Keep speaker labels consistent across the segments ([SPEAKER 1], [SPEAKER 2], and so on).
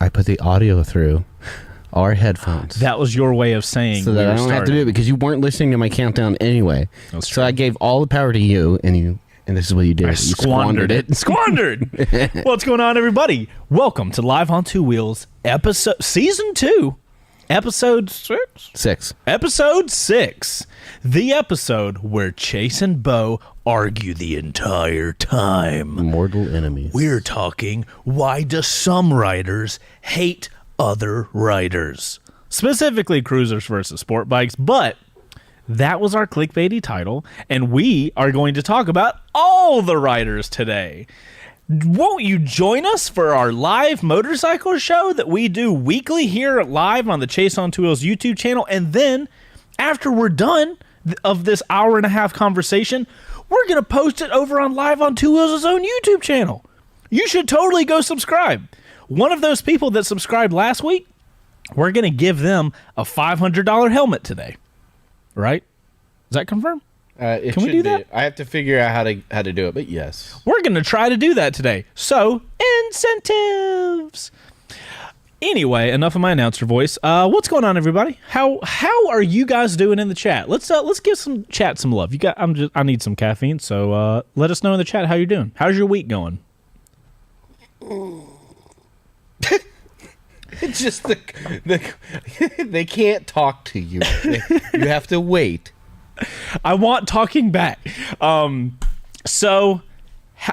[SPEAKER 1] I put the audio through our headphones.
[SPEAKER 2] That was your way of saying
[SPEAKER 1] so that I don't have to do it because you weren't listening to my countdown anyway.
[SPEAKER 2] That's
[SPEAKER 1] so
[SPEAKER 2] true.
[SPEAKER 1] I gave all the power to you, and this is what you did. You
[SPEAKER 2] squandered it. Squandered. What's going on, everybody? Welcome to Live on Two Wheels, season 2, episode 6. Episode 6. The episode where Chase and Bo argue the entire time.
[SPEAKER 1] Mortal enemies.
[SPEAKER 2] We're talking, why do some riders hate other riders? Specifically cruisers versus sport bikes, but that was our clickbaity title, and we are going to talk about all the riders today. Won't you join us for our live motorcycle show that we do weekly here live on the Chase on Two Wheels YouTube channel? And then, after we're done of this hour-and-a-half conversation, we're going to post it over on Live on Two Wheels' own YouTube channel. You should totally go subscribe. One of those people that subscribed last week, we're going to give them a $500 helmet today. Right? Is that confirmed?
[SPEAKER 1] Can we do that? I have to figure out how to do it, but yes.
[SPEAKER 2] We're going to try to do that today. So, incentives. Anyway, enough of my announcer voice. What's going on, everybody? How are you guys doing in the chat? Let's give some chat some love. I need some caffeine, so let us know in the chat how you're doing. How's your week going?
[SPEAKER 1] It's just they can't talk to you. You have to wait.
[SPEAKER 2] I want talking back. So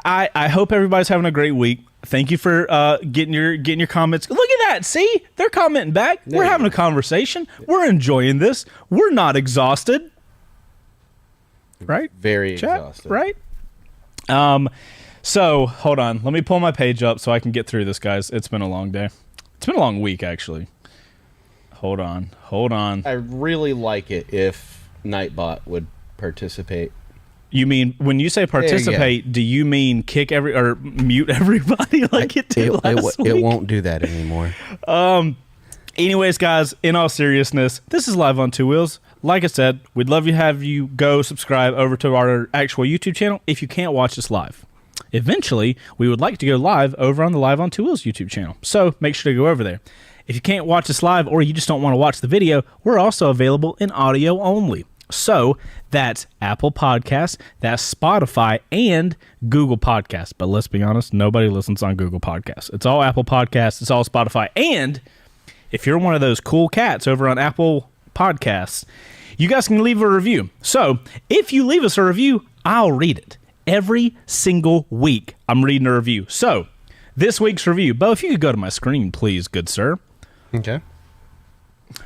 [SPEAKER 2] I hope everybody's having a great week. Thank you for getting your comments. Look at that. See? They're commenting back. We're having a conversation. We're enjoying this. We're not exhausted. Right?
[SPEAKER 1] Very exhausted.
[SPEAKER 2] Right? So, hold on. Let me pull my page up so I can get through this, guys. It's been a long day. It's been a long week, actually. Hold on.
[SPEAKER 1] I really like it if Nightbot would participate.
[SPEAKER 2] You mean, when you say participate, do you mean kick or mute everybody like it did last week?
[SPEAKER 1] It won't do that anymore.
[SPEAKER 2] Anyways, guys, in all seriousness, this is Live on Two Wheels. Like I said, we'd love to have you go subscribe over to our actual YouTube channel if you can't watch us live. Eventually, we would like to go live over on the Live on Two Wheels YouTube channel. So make sure to go over there. If you can't watch us live or you just don't want to watch the video, we're also available in audio only. So that's Apple Podcasts, that's Spotify, and Google Podcasts. But let's be honest, nobody listens on Google Podcasts. It's all Apple Podcasts, it's all Spotify. And if you're one of those cool cats over on Apple Podcasts, you guys can leave a review. So if you leave us a review, I'll read it. Every single week, I'm reading a review. So, this week's review. Bo, if you could go to my screen, please, good sir.
[SPEAKER 1] Okay.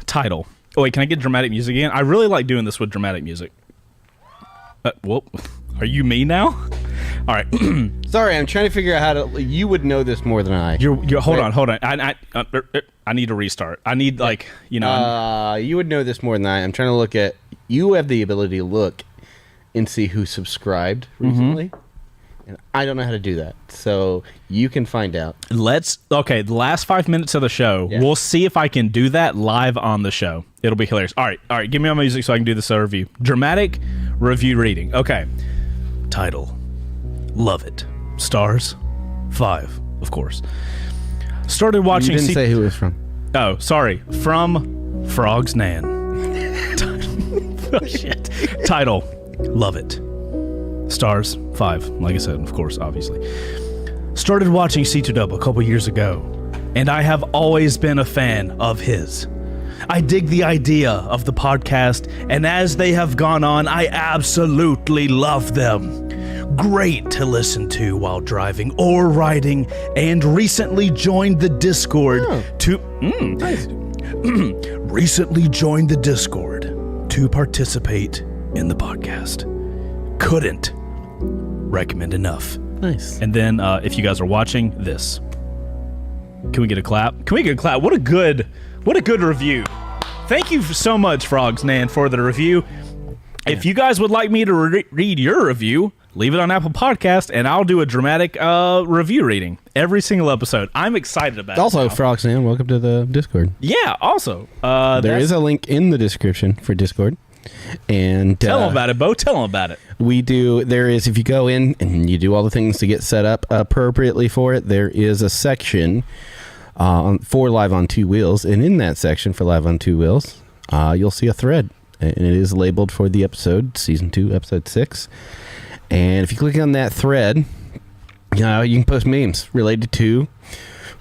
[SPEAKER 2] Title. Oh, wait, can I get dramatic music again? I really like doing this with dramatic music. Whoop. Are you me now? All right.
[SPEAKER 1] Sorry, I'm trying to figure out how to... You would know this more than I.
[SPEAKER 2] Hold on. I need to restart. I need,
[SPEAKER 1] you would know this more than I. I'm trying to look at... You have the ability to look and see who subscribed recently. And I don't know how to do that. So you can find out.
[SPEAKER 2] The last 5 minutes of the show, we'll see if I can do that live on the show. It'll be hilarious. All right, give me all my music so I can do this review. Dramatic review reading. Okay. Title. Love it. Stars. 5, of course. Started watching...
[SPEAKER 1] You didn't say who it was from.
[SPEAKER 2] Oh, sorry. From Frog's Nan. Oh, shit. Title. Love it. Stars, 5. Like I said, of course, obviously. Started watching C2W a couple years ago, and I have always been a fan of his. I dig the idea of the podcast, and as they have gone on, I absolutely love them. Great to listen to while driving or riding, and recently joined the Discord recently joined the Discord to participate in the podcast. Couldn't recommend enough.
[SPEAKER 1] Nice.
[SPEAKER 2] And then if you guys are watching this, can we get a clap? What a good review. Thank you so much, Frogs Nan, for the review. Yeah. If you guys would like me to read your review, leave it on Apple Podcast, and I'll do a dramatic review reading every single episode. I'm excited about it.
[SPEAKER 1] Also, Frogs Nan, welcome to the Discord.
[SPEAKER 2] Yeah, also.
[SPEAKER 1] There is a link in the description for Discord. And
[SPEAKER 2] tell them about it, Bo. Tell them about it.
[SPEAKER 1] If you go in and you do all the things to get set up appropriately for it, there is a section for Live on Two Wheels. And in that section for Live on Two Wheels, you'll see a thread. And it is labeled for the episode, Season 2, Episode 6. And if you click on that thread, you can post memes related to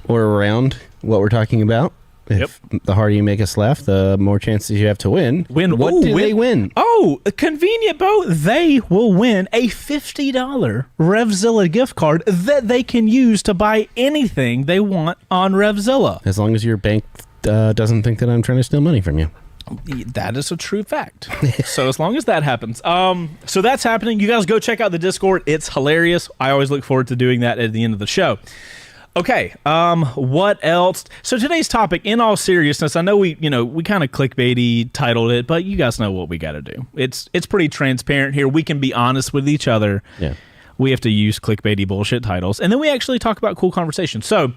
[SPEAKER 1] or around what we're talking about. If the harder you make us laugh, the more chances you have to win. What do they win?
[SPEAKER 2] Oh, convenient, Bo. They will win a $50 Revzilla gift card that they can use to buy anything they want on Revzilla.
[SPEAKER 1] As long as your bank doesn't think that I'm trying to steal money from you.
[SPEAKER 2] That is a true fact. So as long as that happens. So that's happening. You guys go check out the Discord. It's hilarious. I always look forward to doing that at the end of the show. Okay, what else? So today's topic, in all seriousness, I know we kind of clickbaity titled it, but you guys know what we got to do. It's pretty transparent here. We can be honest with each other.
[SPEAKER 1] Yeah.
[SPEAKER 2] We have to use clickbaity bullshit titles, and then we actually talk about cool conversations. So,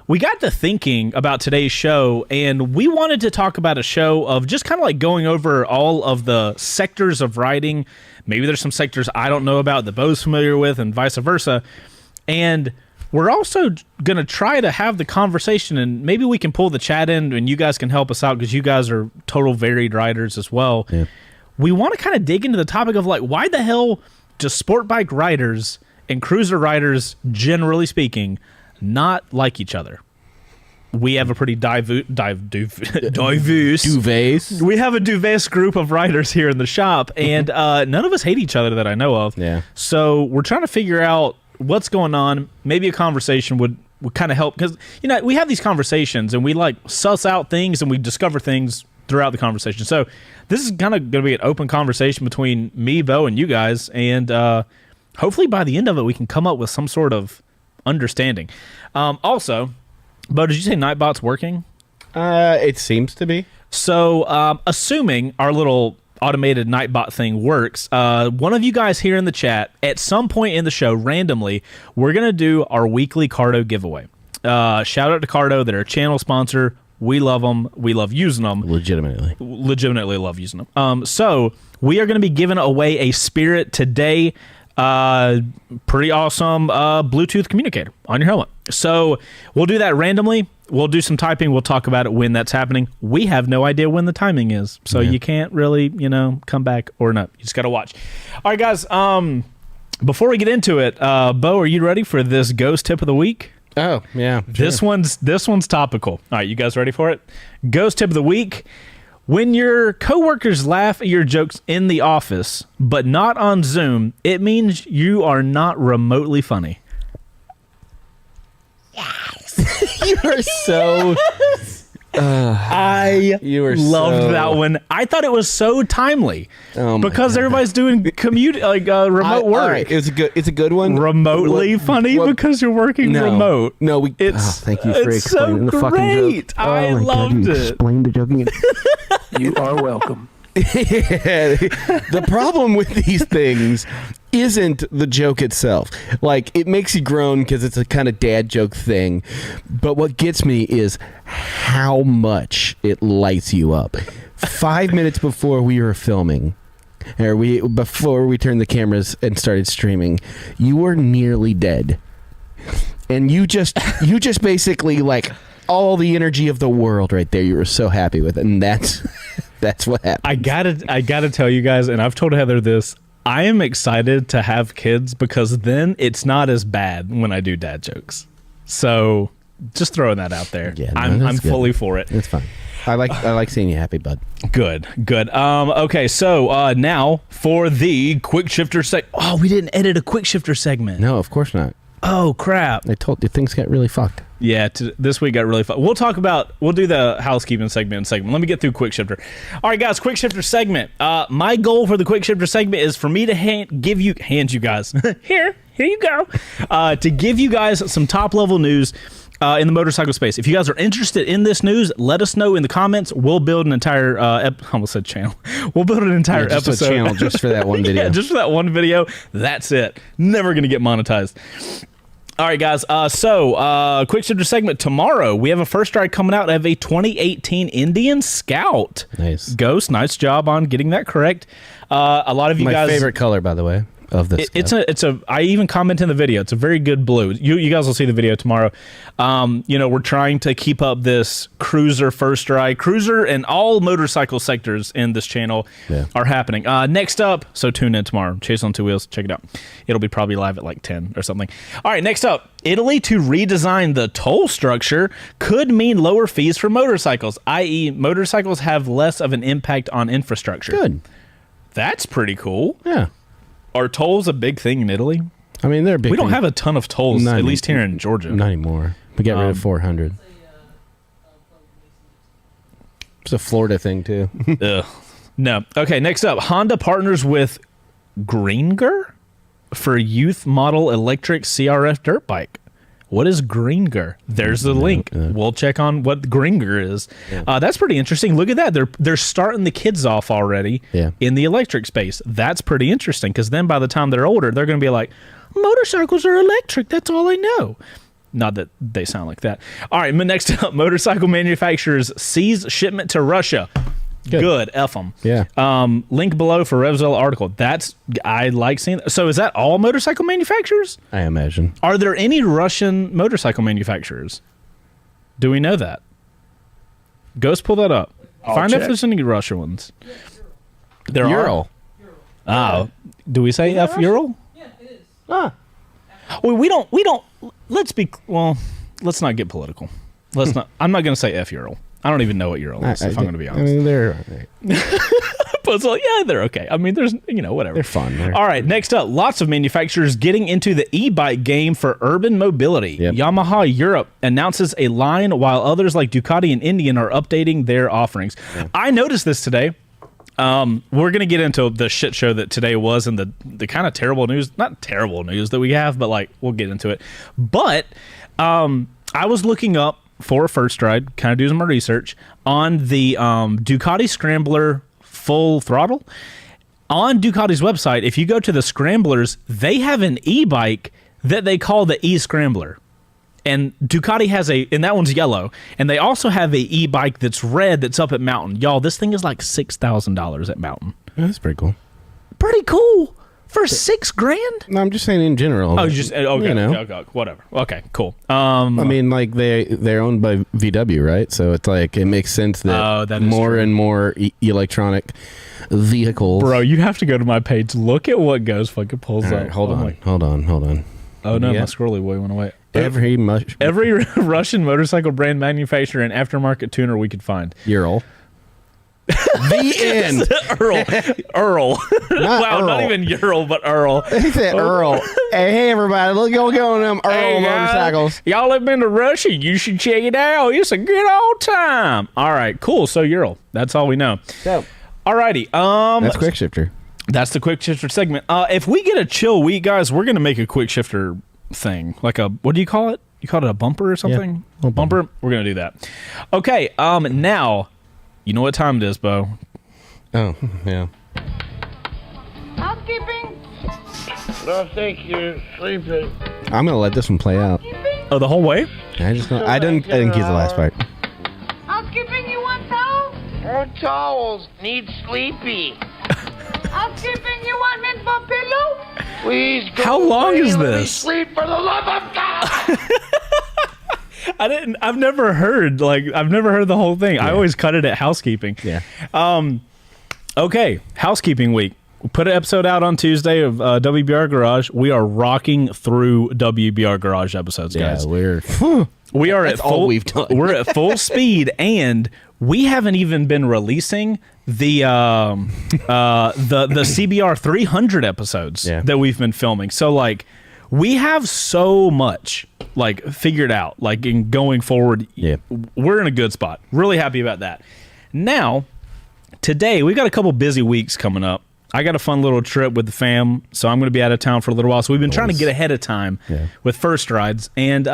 [SPEAKER 2] we got to thinking about today's show, and we wanted to talk about a show of just kind of like going over all of the sectors of writing. Maybe there's some sectors I don't know about that Bo's familiar with, and vice versa. And we're also going to try to have the conversation, and maybe we can pull the chat in, and you guys can help us out because you guys are total varied writers as well.
[SPEAKER 1] Yeah.
[SPEAKER 2] We want to kind of dig into the topic of like, why the hell do sport bike riders and cruiser riders, generally speaking, not like each other? We have a pretty diverse.
[SPEAKER 1] Duvets.
[SPEAKER 2] We have a diverse group of riders here in the shop, and none of us hate each other that I know of.
[SPEAKER 1] Yeah.
[SPEAKER 2] So we're trying to figure out what's going on. Maybe a conversation would kind of help, because we have these conversations and we like suss out things and we discover things throughout the conversation. So this is kind of going to be an open conversation between me, Bo, and you guys, and hopefully by the end of it we can come up with some sort of understanding. Also, Bo, did you say Nightbot's working?
[SPEAKER 1] It seems to be.
[SPEAKER 2] So assuming our little automated Nightbot thing works, one of you guys here in the chat, at some point in the show, randomly, we're going to do our weekly Cardo giveaway. Shout out to Cardo. They're a channel sponsor. We love them. We love using them. Legitimately love using them. So we are going to be giving away a Spirit today. Pretty awesome Bluetooth communicator on your helmet. So we'll do that randomly. We'll do some typing. We'll talk about it when that's happening. We have no idea when the timing is, so you can't really, come back or not. You just got to watch. All right, guys. Before we get into it, Bo, are you ready for this ghost tip of the week?
[SPEAKER 1] Oh, yeah. Sure.
[SPEAKER 2] This one's topical. All right, you guys ready for it? Ghost tip of the week. When your coworkers laugh at your jokes in the office, but not on Zoom, it means you are not remotely funny.
[SPEAKER 1] You are so...
[SPEAKER 2] I loved that one. I thought it was so timely because everybody's doing remote work.
[SPEAKER 1] All right. It's a good one.
[SPEAKER 2] Remotely funny because you're working remote.
[SPEAKER 1] No, thank you for explaining the fucking joke.
[SPEAKER 2] I loved it.
[SPEAKER 1] Explain the joke again.
[SPEAKER 3] You are welcome.
[SPEAKER 1] The problem with these things isn't the joke itself. Like, it makes you groan because it's a kind of dad joke thing. But what gets me is how much it lights you up. 5 minutes before we were filming, before we turned the cameras and started streaming, you were nearly dead. And you just basically, like, all the energy of the world right there, you were so happy with it. And that's what happened.
[SPEAKER 2] I gotta tell you guys, and I've told Heather this, I am excited to have kids because then it's not as bad when I do dad jokes. So just throwing that out there.
[SPEAKER 1] Yeah,
[SPEAKER 2] I'm fully for it.
[SPEAKER 1] It's fine. I like seeing you happy, bud.
[SPEAKER 2] Good. Okay, so now for the quick shifter Oh, we didn't edit a quick shifter segment.
[SPEAKER 1] No, of course not.
[SPEAKER 2] Oh, crap.
[SPEAKER 1] I told you things got really fucked.
[SPEAKER 2] Yeah, this week got really fun. We'll do the housekeeping segment. Let me get through Quick Shifter. All right, guys, Quick Shifter segment. My goal for the Quick Shifter segment is for me to hand you guys, here you go, to give you guys some top-level news in the motorcycle space. If you guys are interested in this news, let us know in the comments. We'll build an entire, almost said channel. We'll build an entire episode.
[SPEAKER 1] A channel just for that one video.
[SPEAKER 2] Yeah, just for that one video. That's it. Never going to get monetized. All right, guys. Quick Shifter segment tomorrow. We have a first ride coming out of a 2018 Indian Scout.
[SPEAKER 1] Nice.
[SPEAKER 2] Ghost, nice job on getting that correct. A lot of you guys.
[SPEAKER 1] My favorite color, by the way. of this.
[SPEAKER 2] I even comment in the video. It's a very good blue. You guys will see the video tomorrow. We're trying to keep up this cruiser first ride. Cruiser and all motorcycle sectors in this channel are happening. Next up, so tune in tomorrow. Chase on Two Wheels. Check it out. It'll be probably live at like 10 or something. All right, next up, Italy to redesign the toll structure could mean lower fees for motorcycles, i.e. motorcycles have less of an impact on infrastructure.
[SPEAKER 1] Good.
[SPEAKER 2] That's pretty cool.
[SPEAKER 1] Yeah.
[SPEAKER 2] Are tolls a big thing in Italy?
[SPEAKER 1] I mean, they're big.
[SPEAKER 2] We don't have a ton of tolls, at least here in Georgia.
[SPEAKER 1] Not anymore. We got rid of 400. It's a Florida thing, too.
[SPEAKER 2] No. Okay, next up. Honda partners with Greenger for youth model electric CRF dirt bike. What is Greenger? There's the link. We'll check on what Greenger is. Yeah. That's pretty interesting. Look at that. They're starting the kids off already in the electric space. That's pretty interesting because then by the time they're older, they're going to be like, motorcycles are electric. That's all I know. Not that they sound like that. All right, next up, motorcycle manufacturers seize shipment to Russia. Good. F them.
[SPEAKER 1] Yeah.
[SPEAKER 2] Link below for Revzilla article. I like seeing that. So is that all motorcycle manufacturers?
[SPEAKER 1] I imagine.
[SPEAKER 2] Are there any Russian motorcycle manufacturers? Do we know that? Ghost, pull that up. Find out if there's any Russian ones. There
[SPEAKER 1] Ural.
[SPEAKER 2] are. Do we say F Ural?
[SPEAKER 4] Yeah, it is.
[SPEAKER 2] Well, we don't, let's not get political. I'm not going to say F Ural. I don't even know what Ural is, if I'm going to be honest.
[SPEAKER 1] I mean, they're...
[SPEAKER 2] But it's like, yeah, they're okay. I mean, there's, whatever.
[SPEAKER 1] They're fun.
[SPEAKER 2] All right, next up, lots of manufacturers getting into the e-bike game for urban mobility.
[SPEAKER 1] Yep.
[SPEAKER 2] Yamaha Europe announces a line while others like Ducati and Indian are updating their offerings. Yeah. I noticed this today. We're going to get into the shit show that today was and the kind of terrible news, not terrible news that we have, but like, we'll get into it. But I was looking up for a first ride, kind of doing my research on the Ducati Scrambler full throttle. On Ducati's website, if you go to the Scramblers, they have an e-bike that they call the e-Scrambler. And Ducati has and that one's yellow. And they also have a e-bike that's red that's up at Mountain. Y'all, this thing is like $6,000 at Mountain.
[SPEAKER 1] Yeah, that's pretty cool.
[SPEAKER 2] Pretty cool. For $6,000?
[SPEAKER 1] No, I'm just saying in general.
[SPEAKER 2] Oh, just okay, okay, whatever. Okay, cool.
[SPEAKER 1] I mean, like they're owned by VW, right? So it's like it makes sense that more and more electronic vehicles.
[SPEAKER 2] Bro, you have to go to my page. Look at what Ghost fucking pulls up.
[SPEAKER 1] Hold on.
[SPEAKER 2] Oh no, my scrolly boy went away.
[SPEAKER 1] Every
[SPEAKER 2] Russian motorcycle brand manufacturer and aftermarket tuner we could find.
[SPEAKER 1] Ural. The end.
[SPEAKER 2] Earl. Wow,
[SPEAKER 1] Earl.
[SPEAKER 2] not even Ural, but Earl.
[SPEAKER 1] He said Earl. Hey, everybody, look on them Earl motorcycles.
[SPEAKER 2] Y'all have been to Russia. You should check it out. It's a good old time. All right, cool. So Ural. That's all we know.
[SPEAKER 1] So,
[SPEAKER 2] alrighty.
[SPEAKER 1] that's Quick Shifter.
[SPEAKER 2] That's the Quick Shifter segment. If we get a chill week, guys, we're gonna make a Quick Shifter thing. Like what do you call it? You call it a bumper or something?
[SPEAKER 1] Yeah,
[SPEAKER 2] bumper. We're gonna do that. Okay. Now. You know what time it is, Bo?
[SPEAKER 1] Oh, yeah.
[SPEAKER 4] Housekeeping.
[SPEAKER 5] No, thank you. Sleeping.
[SPEAKER 1] I'm gonna let this one play out.
[SPEAKER 2] Oh, the whole way?
[SPEAKER 1] I didn't get the last part.
[SPEAKER 4] Housekeeping, you want towels?
[SPEAKER 5] More towels. Need sleepy.
[SPEAKER 4] Housekeeping, you want mint for pillow?
[SPEAKER 5] Please go.
[SPEAKER 2] How long
[SPEAKER 5] away.
[SPEAKER 2] is
[SPEAKER 5] Let me
[SPEAKER 2] this?
[SPEAKER 5] sleep for the love of God.
[SPEAKER 2] I've never heard the whole thing. Yeah. I always cut it at housekeeping.
[SPEAKER 1] Yeah.
[SPEAKER 2] Okay, housekeeping week. We put an episode out on Tuesday of WBR Garage. We are rocking through WBR Garage episodes, guys.
[SPEAKER 1] Yeah,
[SPEAKER 2] we are at full.
[SPEAKER 1] All we've done.
[SPEAKER 2] We're at full speed, and we haven't even been releasing the CBR 300 episodes that we've been filming. So like. We have so much like figured out, like in going forward.
[SPEAKER 1] Yeah.
[SPEAKER 2] We're in a good spot. Really happy about that. Now, today we got a couple busy weeks coming up. I got a fun little trip with the fam, so I'm going to be out of town for a little while. So we've been trying to get ahead of time with first rides, and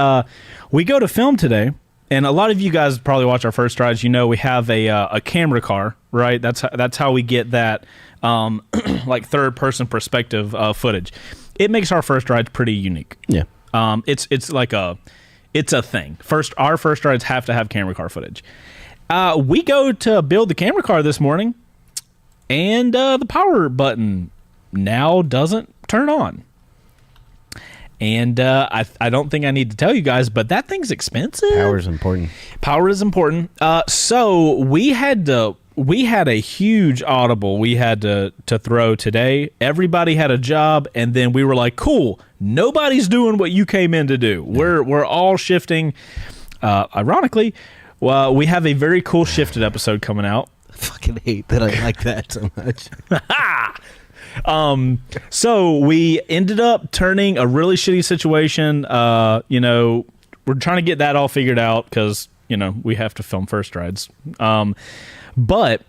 [SPEAKER 2] we go to film today. And a lot of you guys probably watch our first rides. You know, we have a camera car, right? That's how we get that like third person perspective footage. It makes our first rides pretty unique.
[SPEAKER 1] Yeah.
[SPEAKER 2] It's like it's a thing. Our first rides have to have camera car footage. We go to build the camera car this morning, and the power button now doesn't turn on. And I don't think I need to tell you guys, but that thing's expensive.
[SPEAKER 1] Power is important.
[SPEAKER 2] Power is important. So we had a huge audible we had to throw today. Everybody had a job, and then we were like, cool, nobody's doing what you came in to do. We're all shifting. Ironically, well, we have a very cool shifted episode coming out.
[SPEAKER 1] I fucking hate that I like that so much.
[SPEAKER 2] So we ended up turning a really shitty situation. We're trying to get that all figured out because, we have to film first rides. But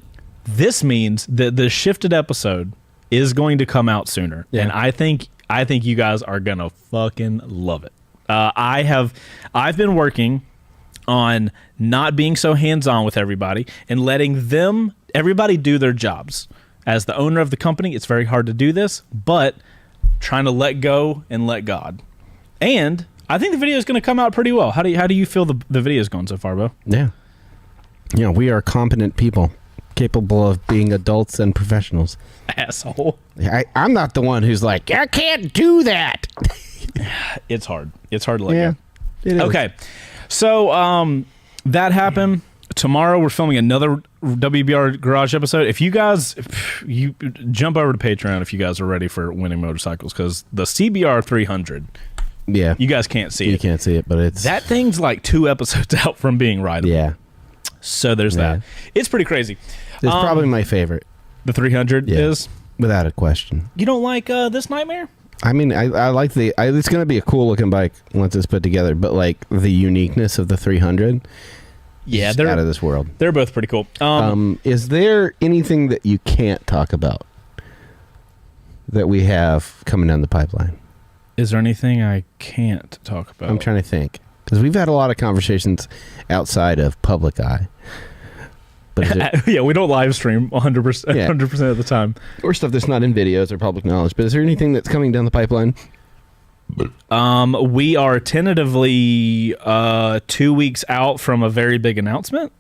[SPEAKER 2] this means that the shifted episode is going to come out sooner.
[SPEAKER 1] Yeah.
[SPEAKER 2] And I think you guys are going to fucking love it. I've been working on not being so hands-on with everybody and letting everybody do their jobs. As the owner of the company, it's very hard to do this, but trying to let go and let God. And I think the video is going to come out pretty well. How do you feel the video is going so far, Bo?
[SPEAKER 1] Yeah. We are competent people, capable of being adults and professionals.
[SPEAKER 2] Asshole.
[SPEAKER 1] I'm not the one who's like, I can't do that.
[SPEAKER 2] It's hard. It's hard to let
[SPEAKER 1] Yeah,
[SPEAKER 2] go.
[SPEAKER 1] it is.
[SPEAKER 2] Okay. So that happened. Tomorrow we're filming another WBR Garage episode. If you guys, you jump over to Patreon if you guys are ready for winning motorcycles, because the CBR 300,
[SPEAKER 1] Yeah.
[SPEAKER 2] you guys can't see
[SPEAKER 1] You
[SPEAKER 2] it.
[SPEAKER 1] can't see it, but it's...
[SPEAKER 2] That thing's like 2 episodes out from being rideable.
[SPEAKER 1] Yeah.
[SPEAKER 2] So there's
[SPEAKER 1] Yeah.
[SPEAKER 2] that. It's pretty crazy.
[SPEAKER 1] It's probably my favorite.
[SPEAKER 2] The 300
[SPEAKER 1] Yeah.
[SPEAKER 2] is.
[SPEAKER 1] Without a question.
[SPEAKER 2] You don't like this Nightmare?
[SPEAKER 1] I mean, I like it's going to be a cool looking bike once it's put together, but like the uniqueness of the 300...
[SPEAKER 2] Yeah,
[SPEAKER 1] Just
[SPEAKER 2] they're
[SPEAKER 1] out of this world.
[SPEAKER 2] They're both pretty cool.
[SPEAKER 1] Is there anything that you can't talk about that we have coming down the pipeline?
[SPEAKER 2] Is there anything I can't talk about?
[SPEAKER 1] I'm trying to think, because we've had a lot of conversations outside of public eye. But is it,
[SPEAKER 2] Yeah, we don't live stream 100%,
[SPEAKER 1] Yeah.
[SPEAKER 2] 100% of the time.
[SPEAKER 1] or stuff that's not in videos or public knowledge. But is there anything that's coming down the pipeline?
[SPEAKER 2] We are tentatively 2 weeks out from a very big announcement.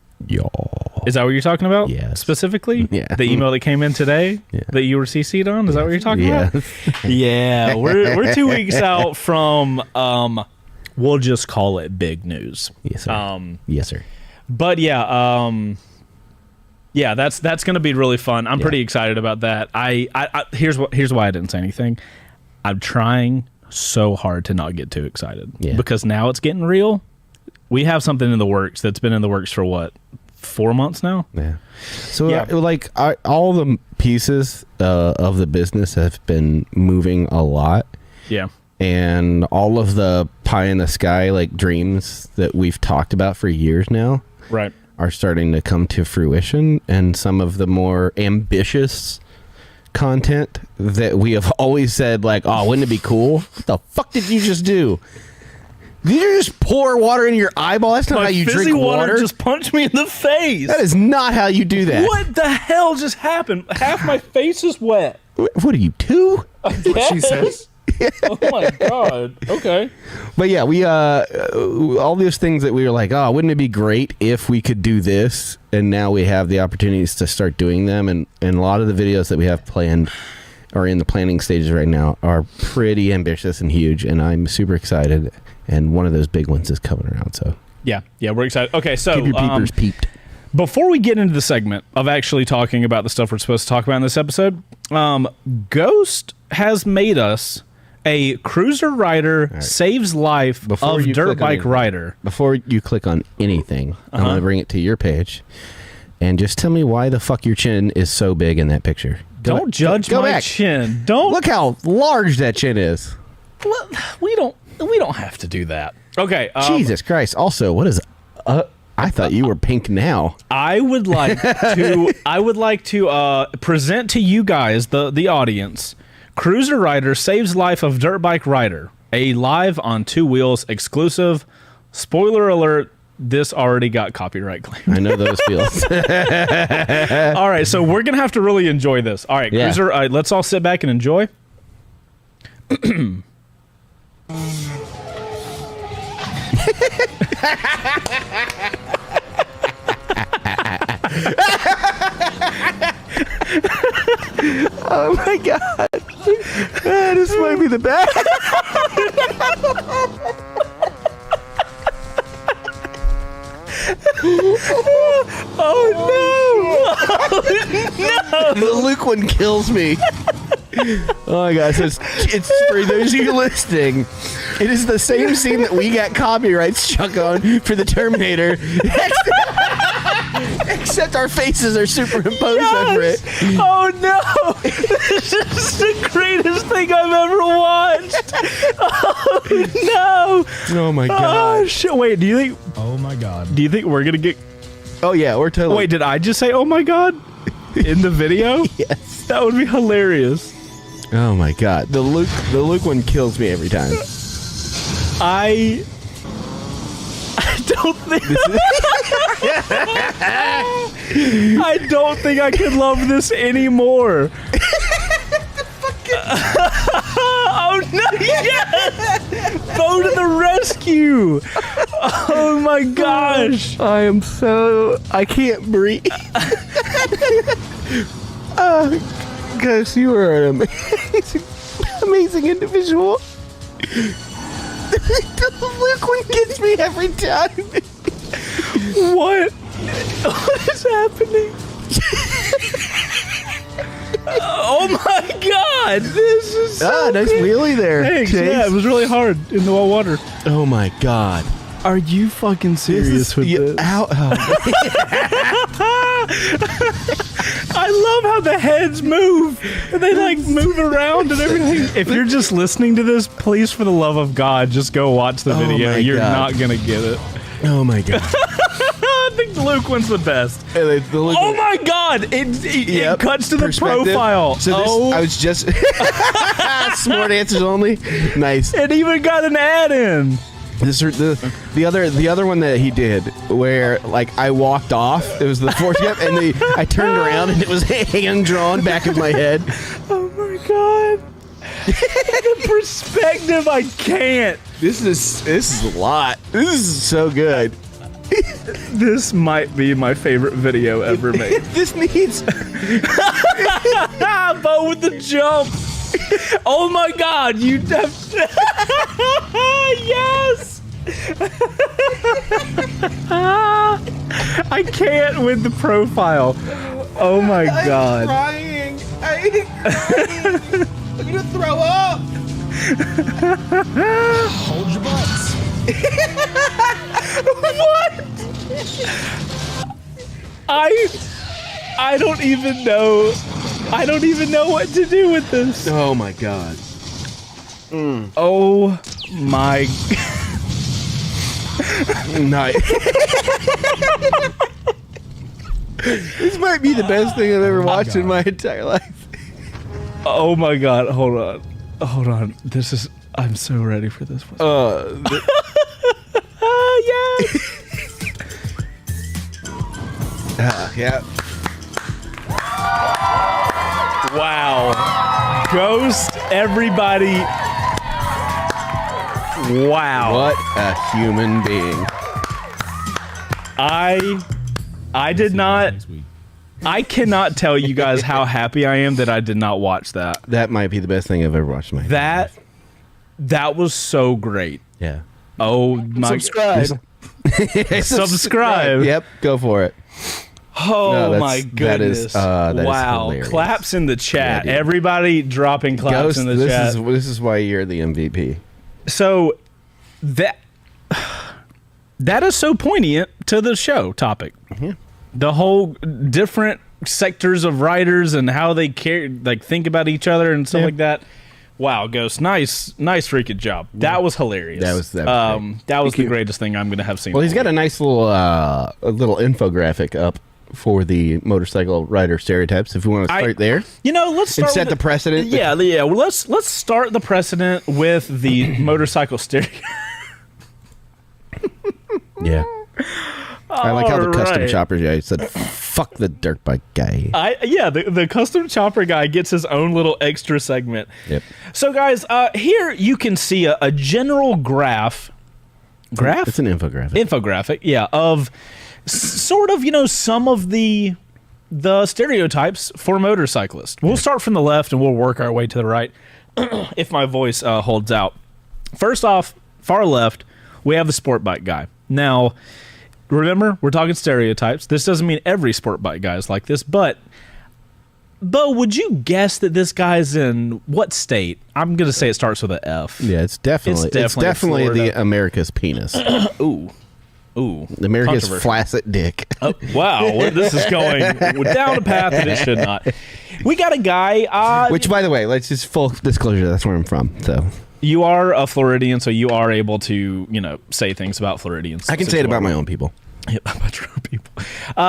[SPEAKER 2] Is that what you're talking about?
[SPEAKER 1] Yes.
[SPEAKER 2] Specifically?
[SPEAKER 1] Yeah.
[SPEAKER 2] The email that came in today
[SPEAKER 1] Yeah.
[SPEAKER 2] that you were CC'd on? Is that what you're talking
[SPEAKER 1] Yeah.
[SPEAKER 2] about? Yeah. We're 2 weeks out from, we'll just call it big news.
[SPEAKER 1] Yes, sir. Yes, sir.
[SPEAKER 2] But yeah, yeah, that's going to be really fun. I'm
[SPEAKER 1] Yeah.
[SPEAKER 2] pretty excited about that. Here's why I didn't say anything. I'm trying so hard to not get too excited because now it's getting real. We have something in the works that's been in the works for what, 4 months now?
[SPEAKER 1] Yeah. So,
[SPEAKER 2] Yeah.
[SPEAKER 1] all the pieces of the business have been moving a lot.
[SPEAKER 2] Yeah.
[SPEAKER 1] And all of the pie in the sky, like, dreams that we've talked about for years now
[SPEAKER 2] Right.
[SPEAKER 1] are starting to come to fruition. And some of the more ambitious content that we have always said, like, oh, wouldn't it be cool? What the fuck did you just do? Did you just pour water into your eyeball? That's not how you
[SPEAKER 2] fizzy
[SPEAKER 1] drink water.
[SPEAKER 2] just punched me in the face.
[SPEAKER 1] That is not how you do that.
[SPEAKER 2] What the hell just happened? Half my face is wet.
[SPEAKER 1] What are you, 2?
[SPEAKER 3] She says.
[SPEAKER 2] Oh my god. Okay.
[SPEAKER 1] But yeah, we all these things that we were like, oh, wouldn't it be great if we could do this? And now we have the opportunities to start doing them. And a lot of the videos that we have planned or in the planning stages right now are pretty ambitious and huge. And I'm super excited. And one of those big ones is coming around. So
[SPEAKER 2] Yeah, we're excited. Okay, so
[SPEAKER 1] keep your peepers peeped.
[SPEAKER 2] before we get into the segment of actually talking about the stuff we're supposed to talk about in this episode, Ghost has made us a cruiser rider saves life
[SPEAKER 1] Before
[SPEAKER 2] of
[SPEAKER 1] you
[SPEAKER 2] dirt
[SPEAKER 1] click on
[SPEAKER 2] bike
[SPEAKER 1] anything.
[SPEAKER 2] rider.
[SPEAKER 1] Before you click on anything, I'm going to bring it to your page. And just tell me why the fuck your chin is so big in that picture.
[SPEAKER 2] Don't judge
[SPEAKER 1] go
[SPEAKER 2] my
[SPEAKER 1] back.
[SPEAKER 2] chin. Don't
[SPEAKER 1] Look how large that chin is.
[SPEAKER 2] We don't have to do that. Okay.
[SPEAKER 1] Jesus Christ. Also, what is... I thought you were pink now.
[SPEAKER 2] I would like to present to you guys, the audience, Cruiser Rider Saves Life of Dirt Bike Rider, a live on 2 wheels exclusive. Spoiler alert, this already got copyright claim.
[SPEAKER 1] I know those feels.
[SPEAKER 2] All right, so we're going to have to really enjoy this. All right,
[SPEAKER 1] Yeah.
[SPEAKER 2] Cruiser, let's all sit back and enjoy.
[SPEAKER 1] Oh my god. That is the back.
[SPEAKER 2] Oh no!
[SPEAKER 1] The Luke one kills me. Oh my gosh, it's for those of you listening. It is the same scene that we got copyright struck on for the Terminator. Except our faces are superimposed over it.
[SPEAKER 2] Oh no! This is the greatest thing I've ever watched. Oh no!
[SPEAKER 1] Oh my
[SPEAKER 2] Oh
[SPEAKER 1] god.
[SPEAKER 2] shit! Wait, do you think?
[SPEAKER 6] Oh my god.
[SPEAKER 2] Do you think we're gonna get?
[SPEAKER 1] Oh yeah, we're totally.
[SPEAKER 2] Wait, did I just say "Oh my god" in the video?
[SPEAKER 1] Yes.
[SPEAKER 2] That would be hilarious.
[SPEAKER 1] Oh my god. The Luke one kills me every time.
[SPEAKER 2] I don't think. I don't think I can love this anymore. Oh no! Yes! Bo to the rescue! Oh my gosh!
[SPEAKER 1] I can't breathe. Gus, you are an amazing individual. The Luke one gets me every time.
[SPEAKER 2] What? What is happening? Oh my god! This is so
[SPEAKER 1] Nice
[SPEAKER 2] good.
[SPEAKER 1] wheelie there.
[SPEAKER 2] Thanks.
[SPEAKER 1] Chase.
[SPEAKER 2] Yeah, it was really hard in the water.
[SPEAKER 1] Oh my god.
[SPEAKER 2] Are you fucking serious with this?
[SPEAKER 1] Ow.
[SPEAKER 2] I love how the heads move. And they like move around and everything. If you're just listening to this, please, for the love of God, just go watch the video.
[SPEAKER 1] my
[SPEAKER 2] You're
[SPEAKER 1] God.
[SPEAKER 2] not gonna get it.
[SPEAKER 1] Oh my god.
[SPEAKER 2] I think Luke one's the best.
[SPEAKER 1] The Luke
[SPEAKER 2] Oh
[SPEAKER 1] one-
[SPEAKER 2] my God! It
[SPEAKER 1] Yep.
[SPEAKER 2] cuts to the
[SPEAKER 1] Perspective.
[SPEAKER 2] profile.
[SPEAKER 1] So this, I was just smart answers only. Nice.
[SPEAKER 2] It even got an ad in.
[SPEAKER 1] The other one that he did where like I walked off. It was the fourth step, and I turned around and it was hand drawn back of my head.
[SPEAKER 2] Oh my God! The perspective, I can't.
[SPEAKER 1] This is a lot. This is so good.
[SPEAKER 2] This might be my favorite video ever made.
[SPEAKER 1] This needs.
[SPEAKER 2] Bo with the jump. Oh my God! You have. Yes. I can't with the profile. Oh my God!
[SPEAKER 1] Crying. I'm gonna throw up.
[SPEAKER 6] Hold your butts.
[SPEAKER 2] What? I don't even know. I don't even know what to do with this.
[SPEAKER 1] Oh my god.
[SPEAKER 2] Oh my.
[SPEAKER 1] Nice. This might be the best thing I've ever watched in my entire life.
[SPEAKER 2] Oh my God! Hold on. Hold on. This is. I'm so ready for this one. Yes.
[SPEAKER 1] Yeah.
[SPEAKER 2] Wow. Ghost. Everybody. Wow.
[SPEAKER 1] What a human being.
[SPEAKER 2] I did not. I cannot tell you guys how happy I am that I did not watch that.
[SPEAKER 1] That might be the best thing I've ever watched in my life.
[SPEAKER 2] That was so great.
[SPEAKER 1] Yeah.
[SPEAKER 2] Oh my.
[SPEAKER 3] Subscribe.
[SPEAKER 2] Subscribe.
[SPEAKER 1] Yep, go for it.
[SPEAKER 2] Oh
[SPEAKER 1] No, that's-
[SPEAKER 2] my goodness!
[SPEAKER 1] that is
[SPEAKER 2] wow!
[SPEAKER 1] hilarious.
[SPEAKER 2] Claps in the chat.
[SPEAKER 1] Yeah, dude.
[SPEAKER 2] Everybody dropping claps
[SPEAKER 1] Ghost,
[SPEAKER 2] in the
[SPEAKER 1] this
[SPEAKER 2] chat.
[SPEAKER 1] is why you're the MVP.
[SPEAKER 2] So that is so poignant to the show topic.
[SPEAKER 1] Yeah.
[SPEAKER 2] The whole different sectors of writers and how they care, like think about each other and stuff like that. Wow, Ghost, nice freaking job. That was hilarious.
[SPEAKER 1] That was great.
[SPEAKER 2] that was the greatest thing I'm gonna have seen.
[SPEAKER 1] Well, he's got a nice little infographic up for the motorcycle rider stereotypes. If you want to start there
[SPEAKER 2] let's start
[SPEAKER 1] and set
[SPEAKER 2] with
[SPEAKER 1] the precedent.
[SPEAKER 2] Yeah. Well, let's start the precedent with the motorcycle stereo.
[SPEAKER 1] Yeah. I like how the custom
[SPEAKER 2] Alright.
[SPEAKER 1] chopper guy said, "Fuck the dirt bike guy."
[SPEAKER 2] The custom chopper guy gets his own little extra segment.
[SPEAKER 1] Yep.
[SPEAKER 2] So, guys, here you can see a general graph.
[SPEAKER 1] It's an infographic.
[SPEAKER 2] Infographic, yeah, of sort of some of the stereotypes for motorcyclists. We'll start from the left and we'll work our way to the right. if my voice holds out. First off, far left, we have the sport bike guy. Now, remember, we're talking stereotypes. This doesn't mean every sport bike guy is like this, but Bo, would you guess that this guy's in what state? I'm going to say it starts with an F.
[SPEAKER 1] Yeah, it's definitely the America's penis.
[SPEAKER 2] Ooh.
[SPEAKER 1] America's flaccid dick.
[SPEAKER 2] Oh, wow, this is going down a path that it should not. We got a guy.
[SPEAKER 1] Which, by the way, let's just full disclosure, that's where I'm from. So
[SPEAKER 2] you are a Floridian, so you are able to, say things about Floridians.
[SPEAKER 1] I can say it about my own people.
[SPEAKER 2] Yeah, about your own people.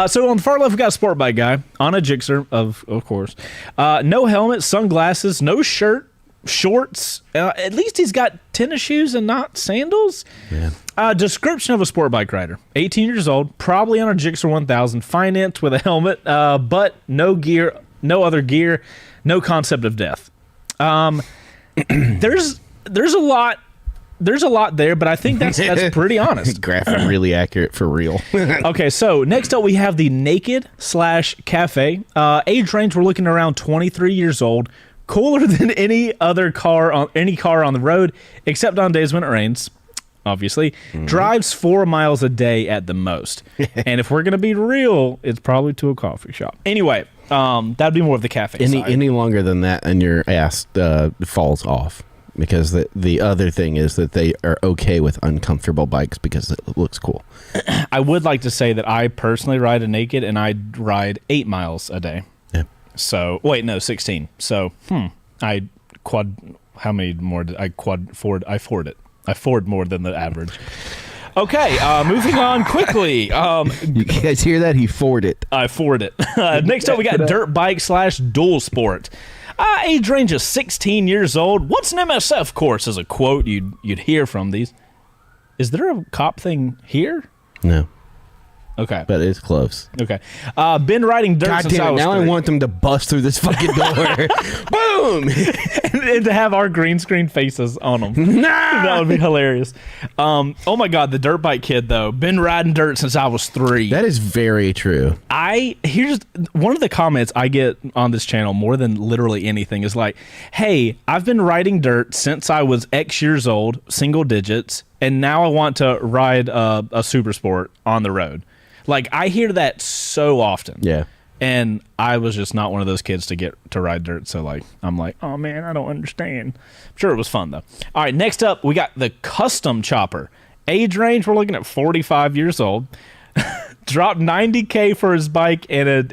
[SPEAKER 2] So on the far left, we got a sport bike guy on a Gixxer, of course. No helmet, sunglasses, no shirt, shorts. At least he's got tennis shoes and not sandals.
[SPEAKER 1] Yeah.
[SPEAKER 2] Description of a sport bike rider: 18 years old, probably on a Gixxer 1000, financed with a helmet, but no gear, no other gear, no concept of death. There's a lot. There's a lot there, but I think that's pretty honest.
[SPEAKER 1] Graphic really accurate for real.
[SPEAKER 2] Okay, so next up we have the Naked/Cafe. Age range, we're looking around 23 years old. Cooler than any car on the road, except on days when it rains. Obviously, drives 4 miles a day at the most. And if we're gonna be real, it's probably to a coffee shop. Anyway, that'd be more of the cafe side.
[SPEAKER 1] Any longer than that, and your ass falls off. Because the other thing is that they are okay with uncomfortable bikes because it looks cool.
[SPEAKER 2] I would like to say that I personally ride a Naked, and I ride 8 miles a day.
[SPEAKER 1] Yeah.
[SPEAKER 2] So wait, no, 16. So how many more did I ford it? I ford more than the average. Okay, moving on quickly.
[SPEAKER 1] You guys hear that? He forded it.
[SPEAKER 2] I ford it. Next up, we got dirt bike/dual sport. Age range is 16 years old. What's an MSF course? Is a quote you'd hear from these. Is there a cop thing here?
[SPEAKER 1] No.
[SPEAKER 2] Okay.
[SPEAKER 1] But it's close.
[SPEAKER 2] Okay. Been riding dirt since I was
[SPEAKER 1] now
[SPEAKER 2] 3.
[SPEAKER 1] I want them to bust through this fucking door. Boom!
[SPEAKER 2] and to have our green screen faces on them.
[SPEAKER 1] Nah!
[SPEAKER 2] That would be hilarious. Oh my God, the dirt bike kid, though. Been riding dirt since I was 3.
[SPEAKER 1] That is very true.
[SPEAKER 2] Here's one of the comments I get on this channel more than literally anything is like, hey, I've been riding dirt since I was X years old, single digits, and now I want to ride a super sport on the road. Like, I hear that so often.
[SPEAKER 1] Yeah.
[SPEAKER 2] And I was just not one of those kids to get to ride dirt. So, like, I'm like, oh, man, I don't understand. I'm sure it was fun, though. All right, next up, we got the Custom Chopper. Age range, we're looking at 45 years old. Dropped $90K for his bike and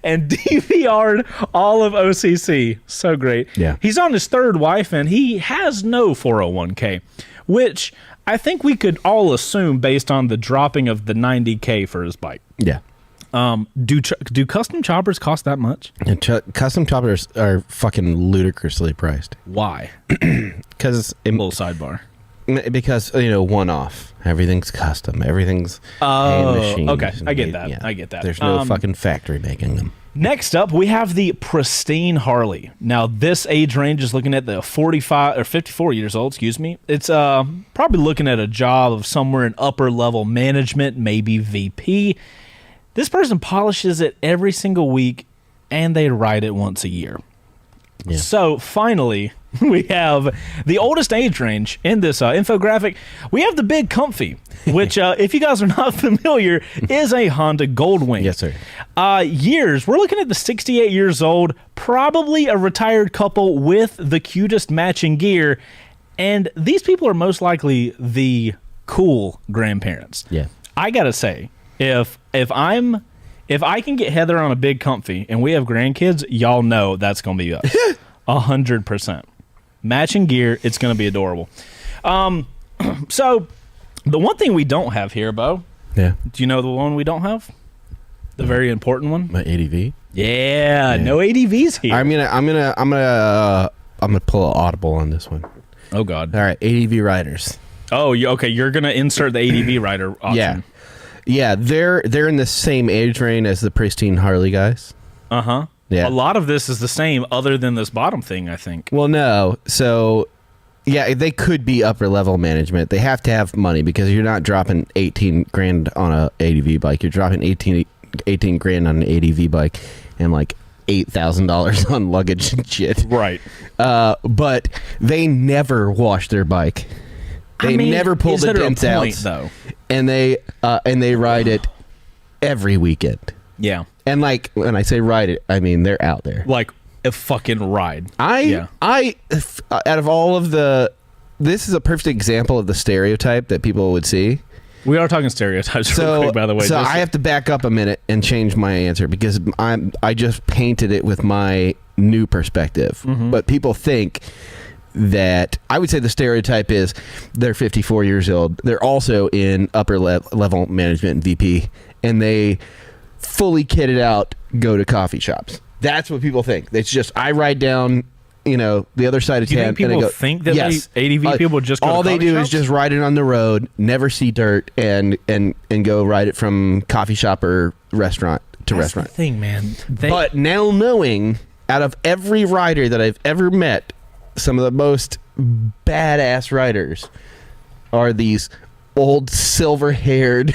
[SPEAKER 2] DVR'd all of OCC. So great.
[SPEAKER 1] Yeah.
[SPEAKER 2] He's on his 3rd wife, and he has no 401k, which I think we could all assume based on the dropping of the $90K for his bike.
[SPEAKER 1] Yeah.
[SPEAKER 2] Do custom choppers cost that much?
[SPEAKER 1] And custom choppers are fucking ludicrously priced.
[SPEAKER 2] Why?
[SPEAKER 1] Because
[SPEAKER 2] Little sidebar.
[SPEAKER 1] Because one off. Everything's custom. Everything's hand machined.
[SPEAKER 2] Okay, I get that. Yeah. I get that.
[SPEAKER 1] There's no fucking factory making them.
[SPEAKER 2] Next up, we have the Pristine Harley. Now, this age range is looking at the 45 or 54 years old. Excuse me. It's probably looking at a job of somewhere in upper level management, maybe VP. This person polishes it every single week, and they ride it once a year. Yeah. So finally, we have the oldest age range in this infographic. We have the Big Comfy, which, if you guys are not familiar, is a Honda Goldwing.
[SPEAKER 1] Yes, sir.
[SPEAKER 2] Years, we're looking at the 68 years old, probably a retired couple with the cutest matching gear. And these people are most likely the cool grandparents.
[SPEAKER 1] Yeah.
[SPEAKER 2] I got to say, if I can get Heather on a Big Comfy and we have grandkids, y'all know that's going to be us. 100%. Matching gear, it's going to be adorable. So, the one thing we don't have here, Bo.
[SPEAKER 1] Yeah.
[SPEAKER 2] Do you know the one we don't have? The very important one?
[SPEAKER 1] My ADV?
[SPEAKER 2] Yeah, no ADVs here.
[SPEAKER 1] I'm gonna pull an audible on this one.
[SPEAKER 2] Oh God.
[SPEAKER 1] All right, ADV riders.
[SPEAKER 2] Oh, okay. You're gonna insert the ADV rider option.
[SPEAKER 1] Yeah. They're in the same age range as the Pristine Harley guys.
[SPEAKER 2] Uh-huh.
[SPEAKER 1] Yeah.
[SPEAKER 2] A lot of this is the same other than this bottom thing, I think.
[SPEAKER 1] Well, no. So, yeah, they could be upper level management. They have to have money because you're not dropping 18 grand on a ADV bike. You're dropping 18 grand on an ADV bike, and like $8,000 on luggage and shit.
[SPEAKER 2] Right.
[SPEAKER 1] But they never wash their bike. They never pull the dents out,
[SPEAKER 2] though.
[SPEAKER 1] and they ride it every weekend.
[SPEAKER 2] Yeah.
[SPEAKER 1] And like when I say ride it, I mean they're out there.
[SPEAKER 2] Like a fucking ride.
[SPEAKER 1] Out of all of this is a perfect example of the stereotype that people would see.
[SPEAKER 2] We are talking stereotypes real quick, by the way.
[SPEAKER 1] So I have to back up a minute and change my answer because I just painted it with my new perspective.
[SPEAKER 2] Mm-hmm.
[SPEAKER 1] But people think that I would say the stereotype is they're 54 years old. They're also in upper level management and VP, and they fully kitted out go to coffee shops. That's what people think. It's just I ride down, the other side of
[SPEAKER 2] Do you
[SPEAKER 1] town.
[SPEAKER 2] think people think that
[SPEAKER 1] yes.
[SPEAKER 2] ADV people just go
[SPEAKER 1] all
[SPEAKER 2] to
[SPEAKER 1] they
[SPEAKER 2] coffee
[SPEAKER 1] do
[SPEAKER 2] shops?
[SPEAKER 1] is just ride it on the road, never see dirt, and go ride it from coffee shop or restaurant to
[SPEAKER 2] That's
[SPEAKER 1] restaurant.
[SPEAKER 2] the thing, man.
[SPEAKER 1] But now knowing, out of every rider that I've ever met, some of the most badass riders are these old silver-haired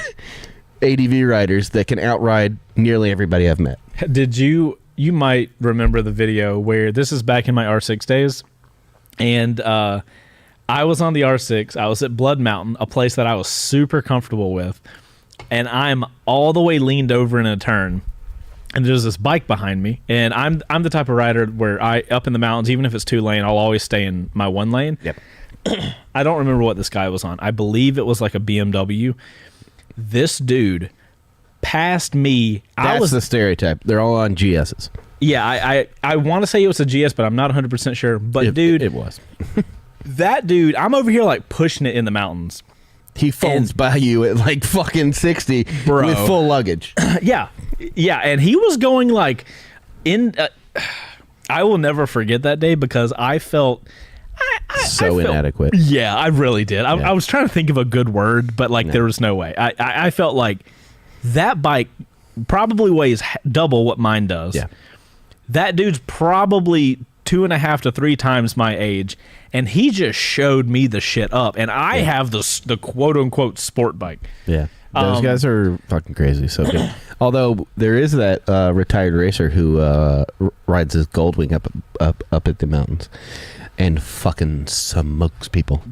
[SPEAKER 1] ADV riders that can outride nearly everybody I've met.
[SPEAKER 2] Did you might remember the video where this is back in my R6 days, and I was on the R6. I was at Blood Mountain, a place that I was super comfortable with, and I'm all the way leaned over in a turn, and there's this bike behind me, and I'm the type of rider where up in the mountains, even if it's 2 lane, I'll always stay in my 1 lane.
[SPEAKER 1] Yep.
[SPEAKER 2] I don't remember what this guy was on. I believe it was like a BMW. This dude passed me.
[SPEAKER 1] That's the stereotype. They're all on GSs.
[SPEAKER 2] Yeah, I want to say it was a GS, but I'm not 100% sure. But dude,
[SPEAKER 1] it was.
[SPEAKER 2] that dude, I'm over here like pushing it in the mountains.
[SPEAKER 1] He folds by you at like fucking 60
[SPEAKER 2] Bro.
[SPEAKER 1] with full luggage.
[SPEAKER 2] Yeah, and he was going like in. I will never forget that day because I felt I felt
[SPEAKER 1] inadequate.
[SPEAKER 2] Yeah, I really did. I was trying to think of a good word, but like there was no way. I felt like that bike probably weighs double what mine does.
[SPEAKER 1] Yeah.
[SPEAKER 2] That dude's probably 2.5 to 3 times my age, and he just showed me the shit up. And I have the quote unquote sport bike.
[SPEAKER 1] Yeah. Those guys are fucking crazy. So good. Although there is that retired racer who rides his Goldwing up at the mountains and fucking smokes people.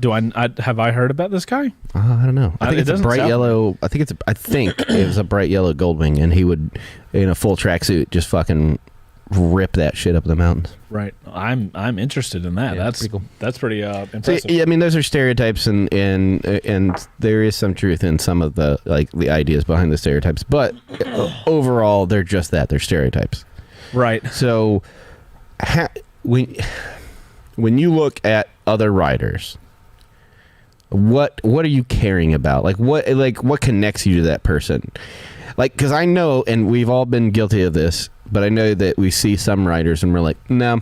[SPEAKER 2] Have I heard about this guy?
[SPEAKER 1] I don't know. I think
[SPEAKER 2] it
[SPEAKER 1] it's a
[SPEAKER 2] doesn't
[SPEAKER 1] bright
[SPEAKER 2] sound-
[SPEAKER 1] yellow. I think it was a bright yellow Goldwing, and he would, in a full tracksuit, just fucking rip that shit up the mountains.
[SPEAKER 2] Right. I'm interested in that.
[SPEAKER 1] Yeah,
[SPEAKER 2] That's
[SPEAKER 1] pretty cool.
[SPEAKER 2] That's pretty
[SPEAKER 1] So,
[SPEAKER 2] impressive.
[SPEAKER 1] yeah, I mean, those are stereotypes, and there is some truth in some of the the ideas behind the stereotypes, but overall, they're just that. They're stereotypes.
[SPEAKER 2] Right.
[SPEAKER 1] So, when you look at other riders, what are you caring about? What connects you to that person? Because I know, and we've all been guilty of this, but I know that we see some riders and we're like, no,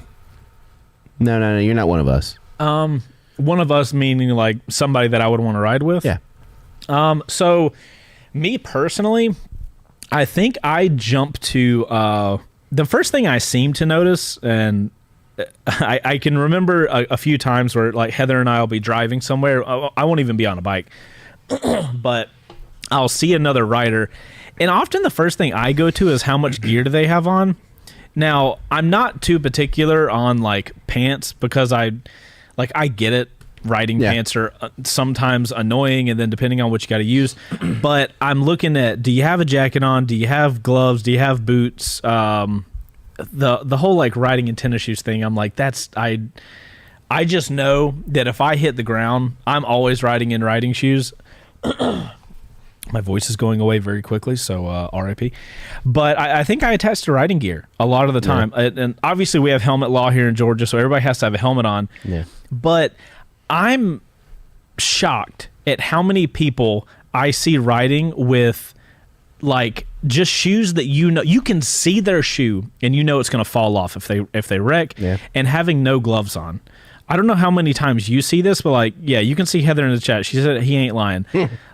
[SPEAKER 1] you're not one of us.
[SPEAKER 2] One of us meaning like somebody that I would want to ride with.
[SPEAKER 1] Yeah.
[SPEAKER 2] So me personally, I think I jump to the first thing I seem to notice, and I can remember a few times where like Heather and I will be driving somewhere. I won't even be on a bike, but I'll see another rider, and often the first thing I go to is how much gear do they have on. Now, I'm not too particular on like pants because I get it. Riding pants are sometimes annoying, and then depending on what you got to use. But I'm looking at, do you have a jacket on? Do you have gloves? Do you have boots? The whole like riding in tennis shoes thing. I'm like, I just know that if I hit the ground, I'm always riding in riding shoes. My voice is going away very quickly, so RIP. But I think I attach to riding gear a lot of the time. And obviously we have helmet law here in Georgia, so everybody has to have a helmet on. Yeah. But I'm shocked at how many people I see riding with like just shoes that you can see their shoe and you know it's going to fall off if they wreck, and having no gloves on. I don't know how many times you see this, but like, yeah, you can see Heather in the chat. She said he ain't lying.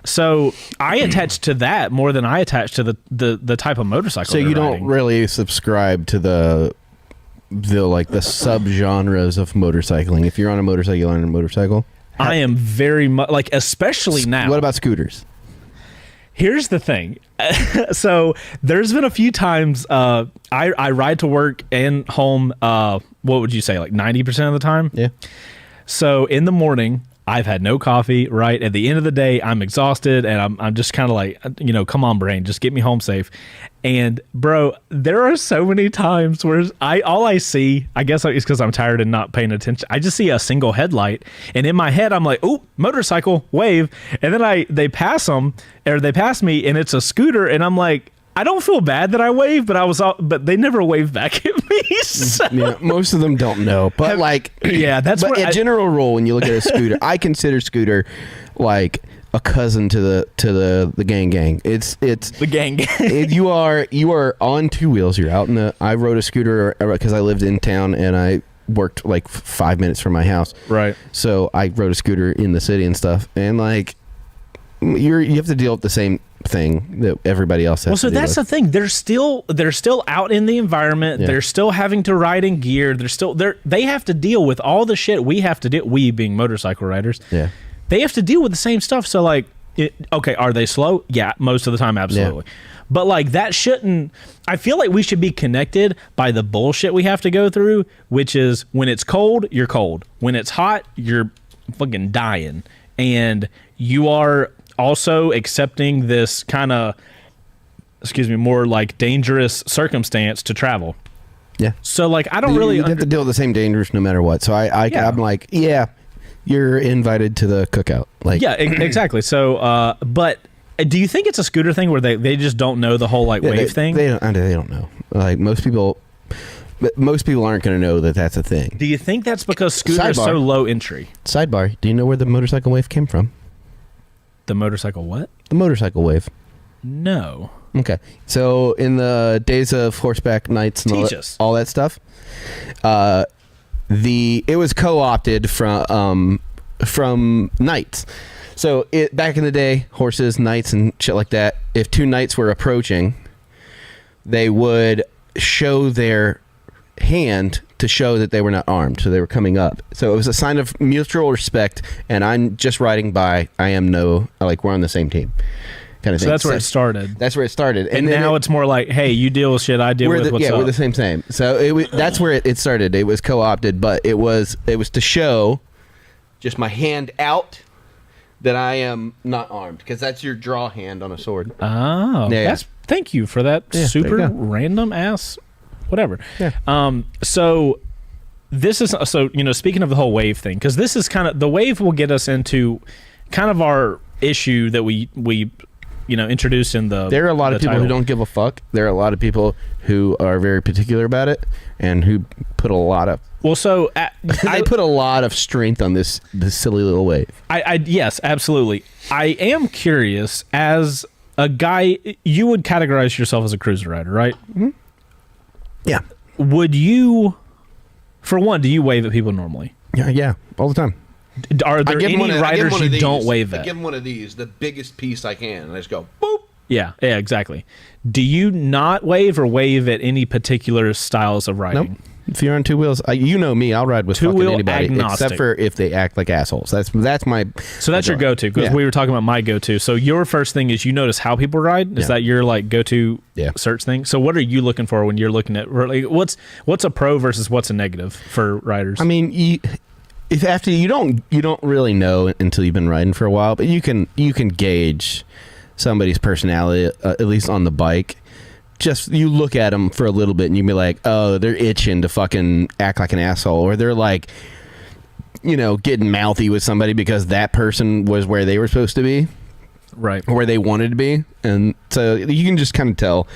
[SPEAKER 2] So I attach to that more than I attach to the type of motorcycle.
[SPEAKER 1] So you don't really subscribe to the subgenres of motorcycling. If you're on a motorcycle, you're on a motorcycle.
[SPEAKER 2] I am very much like, especially now.
[SPEAKER 1] What about scooters?
[SPEAKER 2] Here's the thing. So there's been a few times I ride to work and home. What would you say, like 90% of the time?
[SPEAKER 1] Yeah.
[SPEAKER 2] So in the morning, I've had no coffee, right? At the end of the day, I'm exhausted and I'm just kind of like, come on, brain, just get me home safe. And bro, there are so many times where all I see, I guess it's because I'm tired and not paying attention. I just see a single headlight, and in my head, I'm like, "Ooh, motorcycle, wave!" And then they pass me, and it's a scooter, and I'm like, I don't feel bad that I waved, but they never waved back at me. So.
[SPEAKER 1] Yeah, most of them don't know, but
[SPEAKER 2] that's
[SPEAKER 1] but a general rule when you look at a scooter, I consider scooter like a cousin to the gang. It's
[SPEAKER 2] the gang.
[SPEAKER 1] you are on two wheels. You're out I rode a scooter because I lived in town and I worked like 5 minutes from my house.
[SPEAKER 2] Right.
[SPEAKER 1] So I rode a scooter in the city and stuff, and like you have to deal with the same thing that everybody else has.
[SPEAKER 2] Well, so that's the thing. They're still out in the environment. Yeah. They're still having to ride in gear. They have to deal with all the shit we have to do. We being motorcycle riders.
[SPEAKER 1] Yeah.
[SPEAKER 2] They have to deal with the same stuff. So like, okay, are they slow? Yeah, most of the time, absolutely. Yeah. But like that shouldn't. I feel like we should be connected by the bullshit we have to go through, which is when it's cold, you're cold. When it's hot, you're fucking dying, and you are also accepting this kind of, more like dangerous circumstance to travel. Yeah. So like, I don't really.
[SPEAKER 1] You have to deal with the same dangers no matter what. So I'm like, yeah, you're invited to the cookout. Like,
[SPEAKER 2] yeah, exactly. So, but do you think it's a scooter thing where they just don't know the whole like wave thing?
[SPEAKER 1] They don't know. Like most people aren't going to know that that's a thing.
[SPEAKER 2] Do you think that's because scooter is so low entry?
[SPEAKER 1] Sidebar. Do you know where the motorcycle wave came from?
[SPEAKER 2] The motorcycle what?
[SPEAKER 1] The motorcycle wave.
[SPEAKER 2] No.
[SPEAKER 1] Okay. So in the days of horseback nights and all that stuff, it was co-opted from knights. So back in the day, horses, knights, and shit like that, if two knights were approaching, they would show their hand to show that they were not armed, so they were coming up. So it was a sign of mutual respect, and I'm just riding by. We're on the same team, kind of thing.
[SPEAKER 2] So that's where it started.
[SPEAKER 1] That's where it started,
[SPEAKER 2] and now it's more like, hey, you deal with shit, I deal with what's up.
[SPEAKER 1] We're the same. So that's where it started. It was co-opted, but it was to show just my hand out that I am not armed, because that's your draw hand on a sword.
[SPEAKER 2] Oh, thank you for that super random ass. Whatever. Yeah. So this is speaking of the whole wave thing, because this is kind of the wave will get us into kind of our issue that we introduced in the.
[SPEAKER 1] There are a lot of people who don't give a fuck. There are a lot of people who are very particular about it and who put a lot of.
[SPEAKER 2] Well, so
[SPEAKER 1] they put a lot of strength on this silly little wave.
[SPEAKER 2] Yes, absolutely. I am curious, as a guy, you would categorize yourself as a cruiser rider, right?
[SPEAKER 1] Mm-hmm. Yeah.
[SPEAKER 2] Would you, for one, do you wave at people normally?
[SPEAKER 1] Yeah, all the time.
[SPEAKER 2] Are there any riders you don't wave at?
[SPEAKER 1] I give them one of these, the biggest piece I can, and I just go, boop.
[SPEAKER 2] Yeah, exactly. Do you not wave or wave at any particular styles of riding?
[SPEAKER 1] Nope. If you're on two wheels, you know me, I'll ride with fucking anybody,
[SPEAKER 2] agnostic.
[SPEAKER 1] Except for if they act like assholes. That's my.
[SPEAKER 2] So that's your go-to, because we were talking about my go-to. So your first thing is you notice how people ride. Is that your like go-to search thing? So what are you looking for when you're looking at like what's a pro versus what's a negative for riders?
[SPEAKER 1] I mean, you don't really know until you've been riding for a while, but you can gauge somebody's personality, at least on the bike. Just you look at them for a little bit and you be like, oh, they're itching to fucking act like an asshole, or they're like, getting mouthy with somebody because that person was where they were supposed to be,
[SPEAKER 2] right,
[SPEAKER 1] or where they wanted to be. And so you can just kind of tell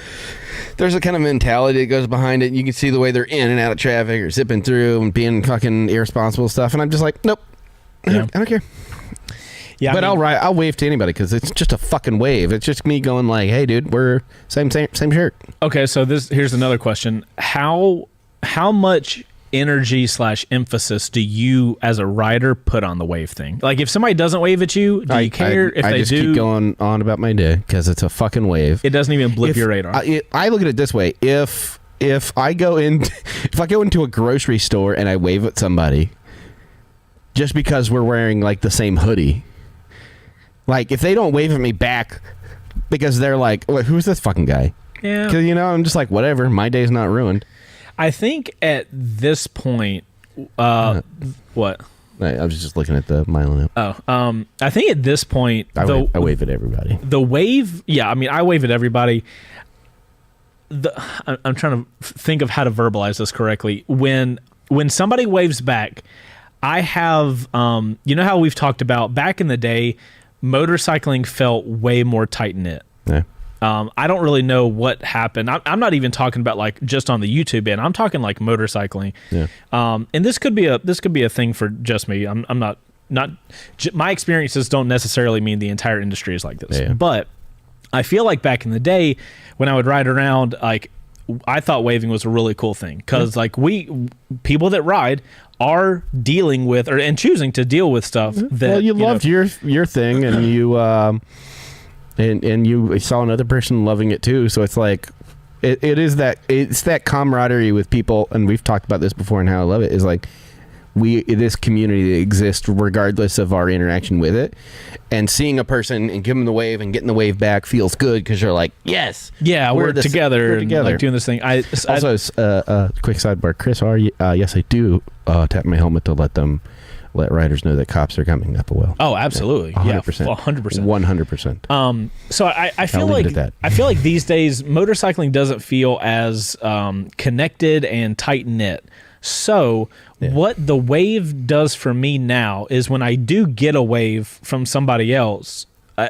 [SPEAKER 1] there's a kind of mentality that goes behind it. You can see the way they're in and out of traffic or zipping through and being fucking irresponsible stuff. And I'm just like, nope, I don't care. Yeah, but I'll wave to anybody because it's just a fucking wave. It's just me going like, "Hey, dude, we're same shirt."
[SPEAKER 2] Okay, so here's another question: How much energy / emphasis do you, as a rider, put on the wave thing? Like, if somebody doesn't wave at you, do you care? If they
[SPEAKER 1] just
[SPEAKER 2] do,
[SPEAKER 1] keep going on about my day because it's a fucking wave.
[SPEAKER 2] It doesn't even blip your radar.
[SPEAKER 1] I look at it this way: if I go into a grocery store and I wave at somebody, just because we're wearing like the same hoodie. Like, if they don't wave at me back because they're like, who's this fucking guy?
[SPEAKER 2] Yeah.
[SPEAKER 1] Because, I'm just like, whatever. My day's not ruined.
[SPEAKER 2] I think at this point, what?
[SPEAKER 1] I was just looking at the Milo now.
[SPEAKER 2] I think at this point,
[SPEAKER 1] I wave at everybody.
[SPEAKER 2] The wave, I wave at everybody. I'm trying to think of how to verbalize this correctly. When somebody waves back, I have, how we've talked about back in the day, motorcycling felt way more tight-knit.
[SPEAKER 1] Yeah.
[SPEAKER 2] I don't really know what happened. I'm not even talking about like just on the YouTube end. I'm talking like motorcycling.
[SPEAKER 1] Yeah.
[SPEAKER 2] And this could be a thing for just me. I'm not my experiences don't necessarily mean the entire industry is like this.
[SPEAKER 1] Yeah.
[SPEAKER 2] But I feel like back in the day when I would ride around, like I thought waving was a really cool thing because like people that ride are dealing with and choosing to deal with stuff that
[SPEAKER 1] you loved your thing and you and you saw another person loving it too, so it's like it's that camaraderie with people, and we've talked about this before and how I love it is like this community that exists regardless of our interaction with it, and seeing a person and giving them the wave and getting the wave back feels good because you're like, yes,
[SPEAKER 2] we're together and like doing this thing.
[SPEAKER 1] Also, quick sidebar, Chris, yes, I do tap my helmet to let riders know that cops are coming up a well.
[SPEAKER 2] Oh, absolutely.
[SPEAKER 1] 100%.
[SPEAKER 2] 100%.
[SPEAKER 1] 100%.
[SPEAKER 2] So I feel
[SPEAKER 1] leave
[SPEAKER 2] like
[SPEAKER 1] it at that.
[SPEAKER 2] I feel like these days motorcycling doesn't feel as connected and tight knit. So what the wave does for me now is when I do get a wave from somebody else,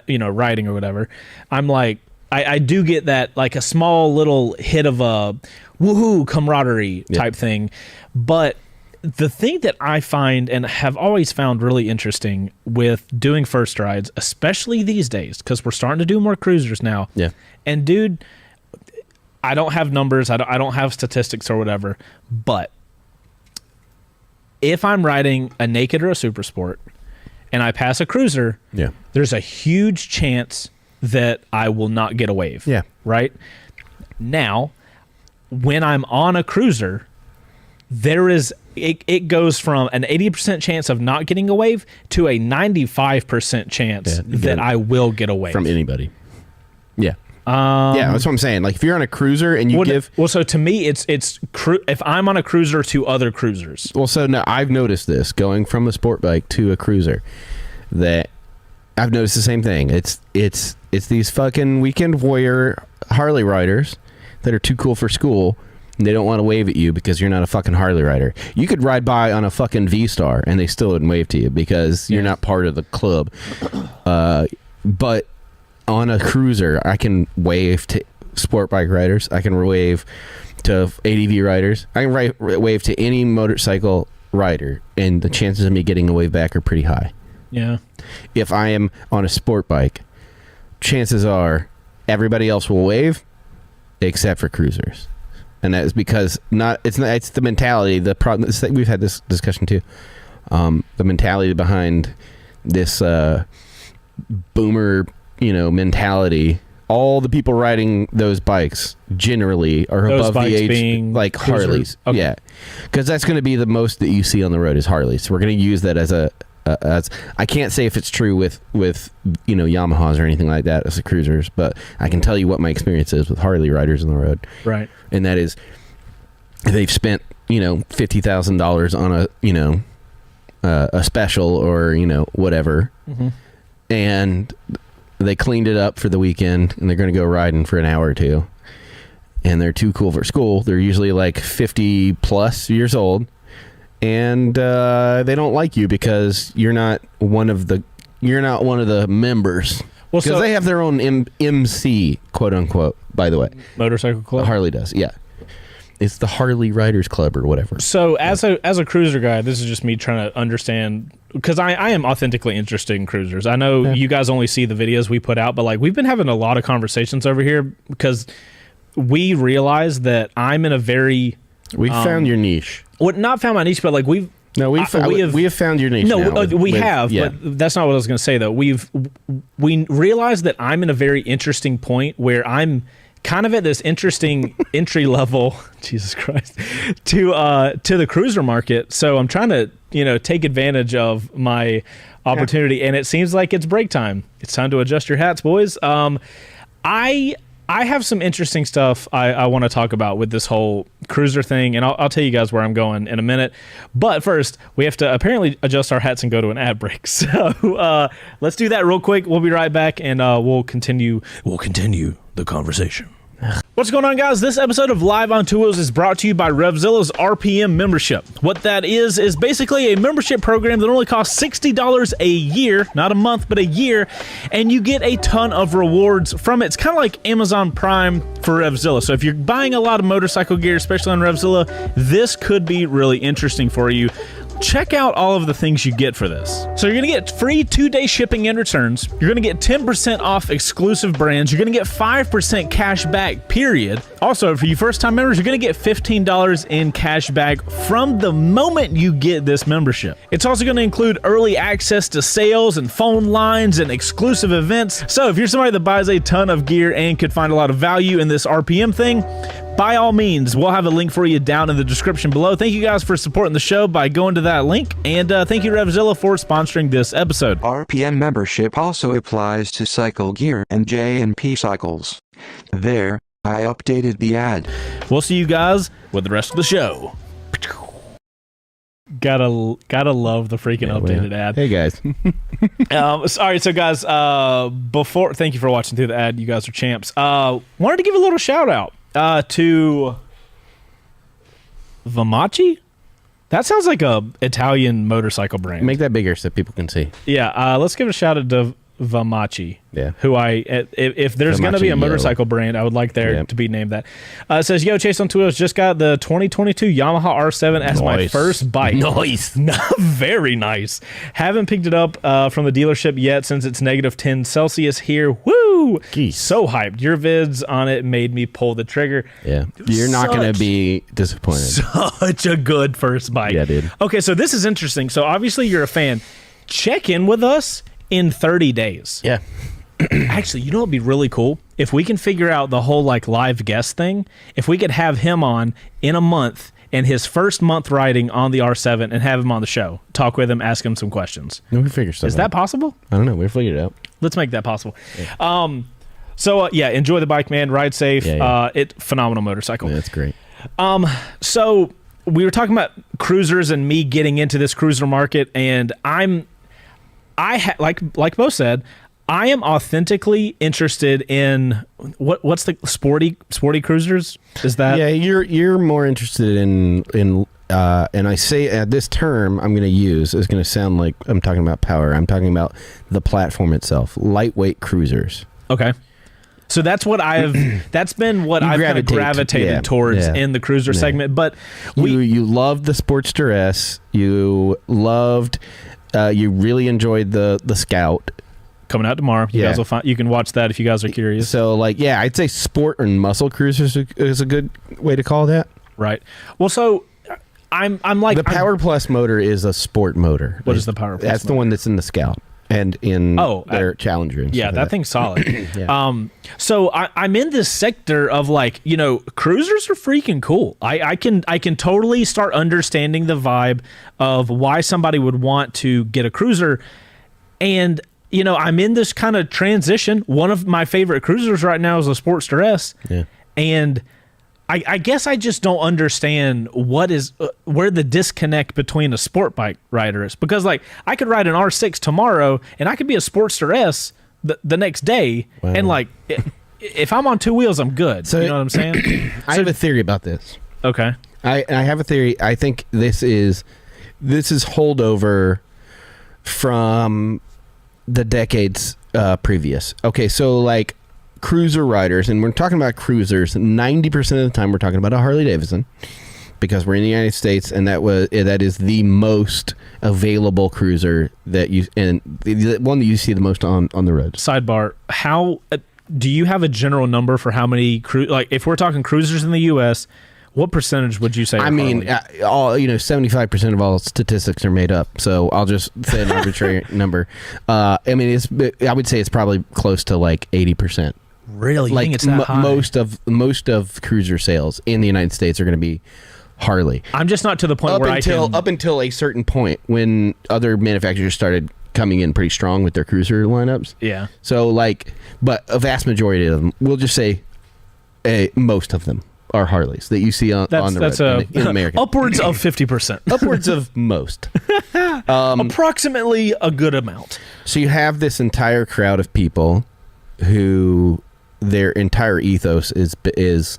[SPEAKER 2] riding or whatever, I'm like, I do get that like a small little hit of a woohoo camaraderie type thing, but the thing that I find and have always found really interesting with doing first rides, especially these days, because we're starting to do more cruisers now.
[SPEAKER 1] Yeah.
[SPEAKER 2] And dude, I don't have numbers. I don't have statistics or whatever. But if I'm riding a naked or a super sport and I pass a cruiser, there's a huge chance that I will not get a wave.
[SPEAKER 1] Yeah.
[SPEAKER 2] Right? Now, when I'm on a cruiser, there is it goes from an 80% chance of not getting a wave to a 95% chance that I will get a wave
[SPEAKER 1] from anybody. Yeah. That's what I'm saying. Like if you're on a cruiser and you
[SPEAKER 2] so to me it's if I'm on a cruiser to other cruisers.
[SPEAKER 1] Well, so now I've noticed this going from a sport bike to a cruiser, that I've noticed the same thing. It's these fucking weekend warrior Harley riders that are too cool for school. And they don't want to wave at you because you're not a fucking Harley rider. You could ride by on a fucking V-Star and they still wouldn't wave to you because you're not part of the club. But on a cruiser, I can wave to sport bike riders. I can wave to ADV riders. I can wave to any motorcycle rider, and the chances of me getting a wave back are pretty high.
[SPEAKER 2] Yeah.
[SPEAKER 1] If I am on a sport bike, chances are everybody else will wave except for cruisers. And that is because it's the mentality, the problem. We've had this discussion too. The mentality behind this boomer, mentality. All the people riding those bikes generally are above the age, like
[SPEAKER 2] cruisers.
[SPEAKER 1] Harleys.
[SPEAKER 2] Okay.
[SPEAKER 1] Yeah, because that's going to be the most that you see on the road is Harleys. So we're going to use that as I can't say if it's true with Yamahas or anything like that as the cruisers, but I can tell you what my experience is with Harley riders on the road.
[SPEAKER 2] Right.
[SPEAKER 1] And that is, they've spent $50,000 on a special or whatever, and they cleaned it up for the weekend, and they're going to go riding for an hour or two, and they're too cool for school. They're usually like 50 plus years old, and they don't like you because you're not one of the members. Well, because they have their own MC, quote unquote, by the way.
[SPEAKER 2] Motorcycle club?
[SPEAKER 1] Harley does, yeah. It's the Harley Riders Club or whatever.
[SPEAKER 2] So as a cruiser guy, this is just me trying to understand, because I am authentically interested in cruisers. I know you guys only see the videos we put out, but like we've been having a lot of conversations over here because we realize that I'm in a very...
[SPEAKER 1] We found your niche.
[SPEAKER 2] Well, not found my niche, but like we have found your niche. No, we have, but that's not what I was going to say though. We realized that I'm in a very interesting point where I'm kind of at this interesting entry level, Jesus Christ, to the cruiser market. So I'm trying to take advantage of my opportunity, and it seems like it's break time. It's time to adjust your hats, boys. I have some interesting stuff I want to talk about with this whole cruiser thing, and I'll tell you guys where I'm going in a minute. But first, we have to apparently adjust our hats and go to an ad break. So let's do that real quick. We'll be right back, and we'll continue the conversation. What's going on, guys? This episode of Live on Two Wheels is brought to you by Revzilla's RPM membership. What that is basically a membership program that only costs $60 a year, not a month, but a year, and you get a ton of rewards from it. It's kind of like Amazon Prime for Revzilla. So if you're buying a lot of motorcycle gear, especially on Revzilla, this could be really interesting for you. Check out all of the things you get for this. So you're going to get free 2-day shipping and returns. You're going to get 10% off exclusive brands. You're going to get 5% cash back, period. Also, for you first-time members, you're going to get $15 in cash back from the moment you get this membership. It's also going to include early access to sales and phone lines and exclusive events. So if you're somebody that buys a ton of gear and could find a lot of value in this RPM thing, by all means, we'll have a link for you down in the description below. Thank you guys for supporting the show by going to that link. And thank you, Revzilla, for sponsoring this episode.
[SPEAKER 7] RPM membership also applies to cycle gear and J&P cycles. There, I updated the ad.
[SPEAKER 2] We'll see you guys with the rest of the show. Gotta love the freaking updated ad.
[SPEAKER 1] Hey, guys.
[SPEAKER 2] Sorry, so guys, thank you for watching through the ad. You guys are champs. Wanted to give a little shout out to Vamachi. That sounds like a Italian motorcycle brand.
[SPEAKER 1] Make that bigger so people can see.
[SPEAKER 2] Yeah, let's give a shout out to Vamachi.
[SPEAKER 1] Yeah.
[SPEAKER 2] Who if there's going to be a motorcycle brand, I would like there to be named that. It says, yo, Chase on Two Wheels, just got the 2022 Yamaha R7 as my first bike.
[SPEAKER 1] Nice.
[SPEAKER 2] Very nice. Haven't picked it up from the dealership yet since it's -10 Celsius here. Woo!
[SPEAKER 1] Jeez.
[SPEAKER 2] So hyped. Your vids on it made me pull the trigger.
[SPEAKER 1] Yeah. You're not going to be disappointed.
[SPEAKER 2] Such a good first bike.
[SPEAKER 1] Yeah, dude.
[SPEAKER 2] Okay, so this is interesting. So obviously you're a fan. Check in with us in 30 days.
[SPEAKER 1] Yeah.
[SPEAKER 2] Actually, you know what would be really cool? If we can figure out the whole like live guest thing, if we could have him on in a month and his first month riding on the R7 and have him on the show, talk with him, ask him some questions.
[SPEAKER 1] We can figure stuff out.
[SPEAKER 2] Is that possible?
[SPEAKER 1] I don't know. We'll figure it out.
[SPEAKER 2] Let's make that possible. Yeah. Enjoy the bike, man. Ride safe.
[SPEAKER 1] Yeah.
[SPEAKER 2] Phenomenal motorcycle.
[SPEAKER 1] Yeah, that's great.
[SPEAKER 2] So we were talking about cruisers and me getting into this cruiser market, and like Bo said, I am authentically interested in what's the sporty cruisers? Is that?
[SPEAKER 1] Yeah, you're more interested in and I say this term I'm going to use is going to sound like I'm talking about power. I'm talking about the platform itself, lightweight cruisers.
[SPEAKER 2] Okay. So that's what that's been what I've kind of gravitated towards in the cruiser segment. But
[SPEAKER 1] you loved the Sportster S. You loved. You really enjoyed the Scout.
[SPEAKER 2] Coming out tomorrow. You guys will find. You can watch that if you guys are curious.
[SPEAKER 1] So, I'd say sport and muscle cruisers is a good way to call that.
[SPEAKER 2] Right. Well, so I'm like
[SPEAKER 1] the Power Plus motor is a sport motor.
[SPEAKER 2] What is the Power Plus?
[SPEAKER 1] That's the one that's in the Scout and in their Challenger. And
[SPEAKER 2] that thing's solid.
[SPEAKER 1] Yeah.
[SPEAKER 2] So I'm in this sector of cruisers are freaking cool. I can totally start understanding the vibe of why somebody would want to get a cruiser, and I'm in this kind of transition. One of my favorite cruisers right now is a Sportster S, and I guess I just don't understand where the disconnect between a sport bike rider is, because I could ride an R6 tomorrow and I could be a Sportster S the next day, and if I'm on two wheels, I'm good. So, you know what I'm saying?
[SPEAKER 1] I have a theory about this.
[SPEAKER 2] Okay.
[SPEAKER 1] I have a theory. I think this is holdover from the decades previous. Okay, so cruiser riders, and we're talking about cruisers, 90% of the time we're talking about a Harley Davidson, because we're in the United States, and that is the most available cruiser and the one that you see the most on the road.
[SPEAKER 2] Sidebar: how do you have a general number for how many if we're talking cruisers in the U.S., what percentage would you say?
[SPEAKER 1] I mean, 75% of all statistics are made up, so I'll just say an arbitrary number. I would say it's probably close to 80%.
[SPEAKER 2] Really? You think it's that high?
[SPEAKER 1] Most of cruiser sales in the United States are going to be Harley.
[SPEAKER 2] I'm just not to the point
[SPEAKER 1] up until a certain point when other manufacturers started coming in pretty strong with their cruiser lineups.
[SPEAKER 2] Yeah.
[SPEAKER 1] So like, but a vast majority of them, we'll just say, most of them are Harleys that you see on the road in America.
[SPEAKER 2] Upwards of 50%.
[SPEAKER 1] Upwards of most.
[SPEAKER 2] Approximately a good amount.
[SPEAKER 1] So you have this entire crowd of people who their entire ethos is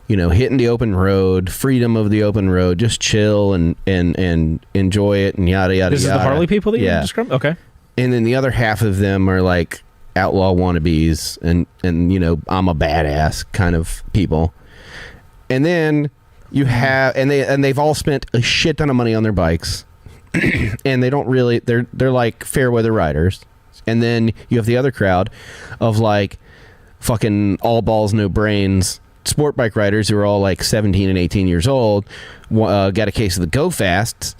[SPEAKER 1] hitting the open road, freedom of the open road, just chill and enjoy it and yada yada.
[SPEAKER 2] This
[SPEAKER 1] yada.
[SPEAKER 2] is the Harley people that you described? Okay.
[SPEAKER 1] And then the other half of them are like outlaw wannabes and I'm a badass kind of people. And then you have they've all spent a shit ton of money on their bikes. And they don't really they're like fair weather riders. And then you have the other crowd of like fucking all balls no brains sport bike riders who are all like 17 and 18 years old, got a case of the go fasts,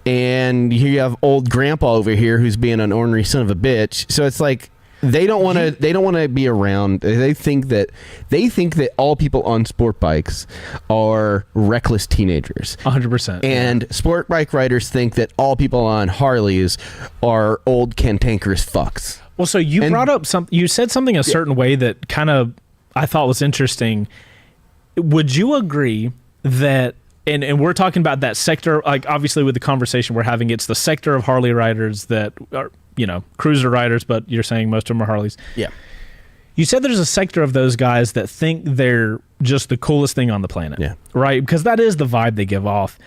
[SPEAKER 1] and here you have old grandpa over here who's being an ornery son of a bitch. So it's like they don't want to be around. They think that all people on sport bikes are reckless teenagers.
[SPEAKER 2] 100%.
[SPEAKER 1] And sport bike riders think that all people on Harleys are old cantankerous fucks.
[SPEAKER 2] Well, so you brought up you said something a certain way that kind of I thought was interesting. Would you agree that and we're talking about that sector, like obviously with the conversation we're having, it's the sector of Harley riders that are, cruiser riders, but you're saying most of them are Harleys.
[SPEAKER 1] Yeah.
[SPEAKER 2] You said there's a sector of those guys that think they're just the coolest thing on the planet.
[SPEAKER 1] Yeah.
[SPEAKER 2] Right? Because that is the vibe they give off.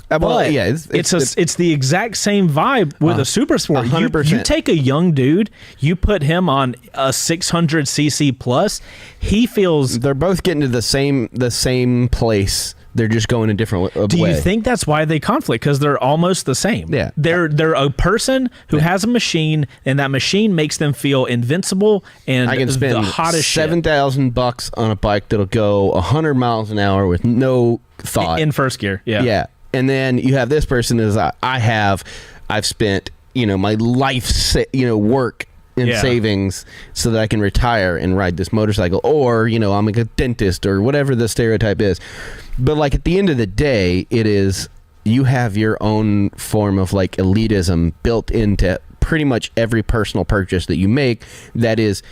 [SPEAKER 2] But
[SPEAKER 1] yeah,
[SPEAKER 2] it's the exact same vibe with a super sport.
[SPEAKER 1] 100%.
[SPEAKER 2] You take a young dude, you put him on a 600cc plus, he feels.
[SPEAKER 1] They're both getting to the same place. They're just going a different way.
[SPEAKER 2] Do you think that's why they conflict? Because they're almost the same.
[SPEAKER 1] Yeah.
[SPEAKER 2] They're a person who has a machine, and that machine makes them feel invincible and
[SPEAKER 1] I can spend
[SPEAKER 2] the hottest
[SPEAKER 1] $7,000 on a bike that'll go 100 miles an hour with no thought
[SPEAKER 2] in first gear. Yeah.
[SPEAKER 1] Yeah. And then you have this person I've spent, my life, work and savings so that I can retire and ride this motorcycle, or, I'm like a dentist or whatever the stereotype is. But like at the end of the day, it is, you have your own form of like elitism built into pretty much every personal purchase that you make that is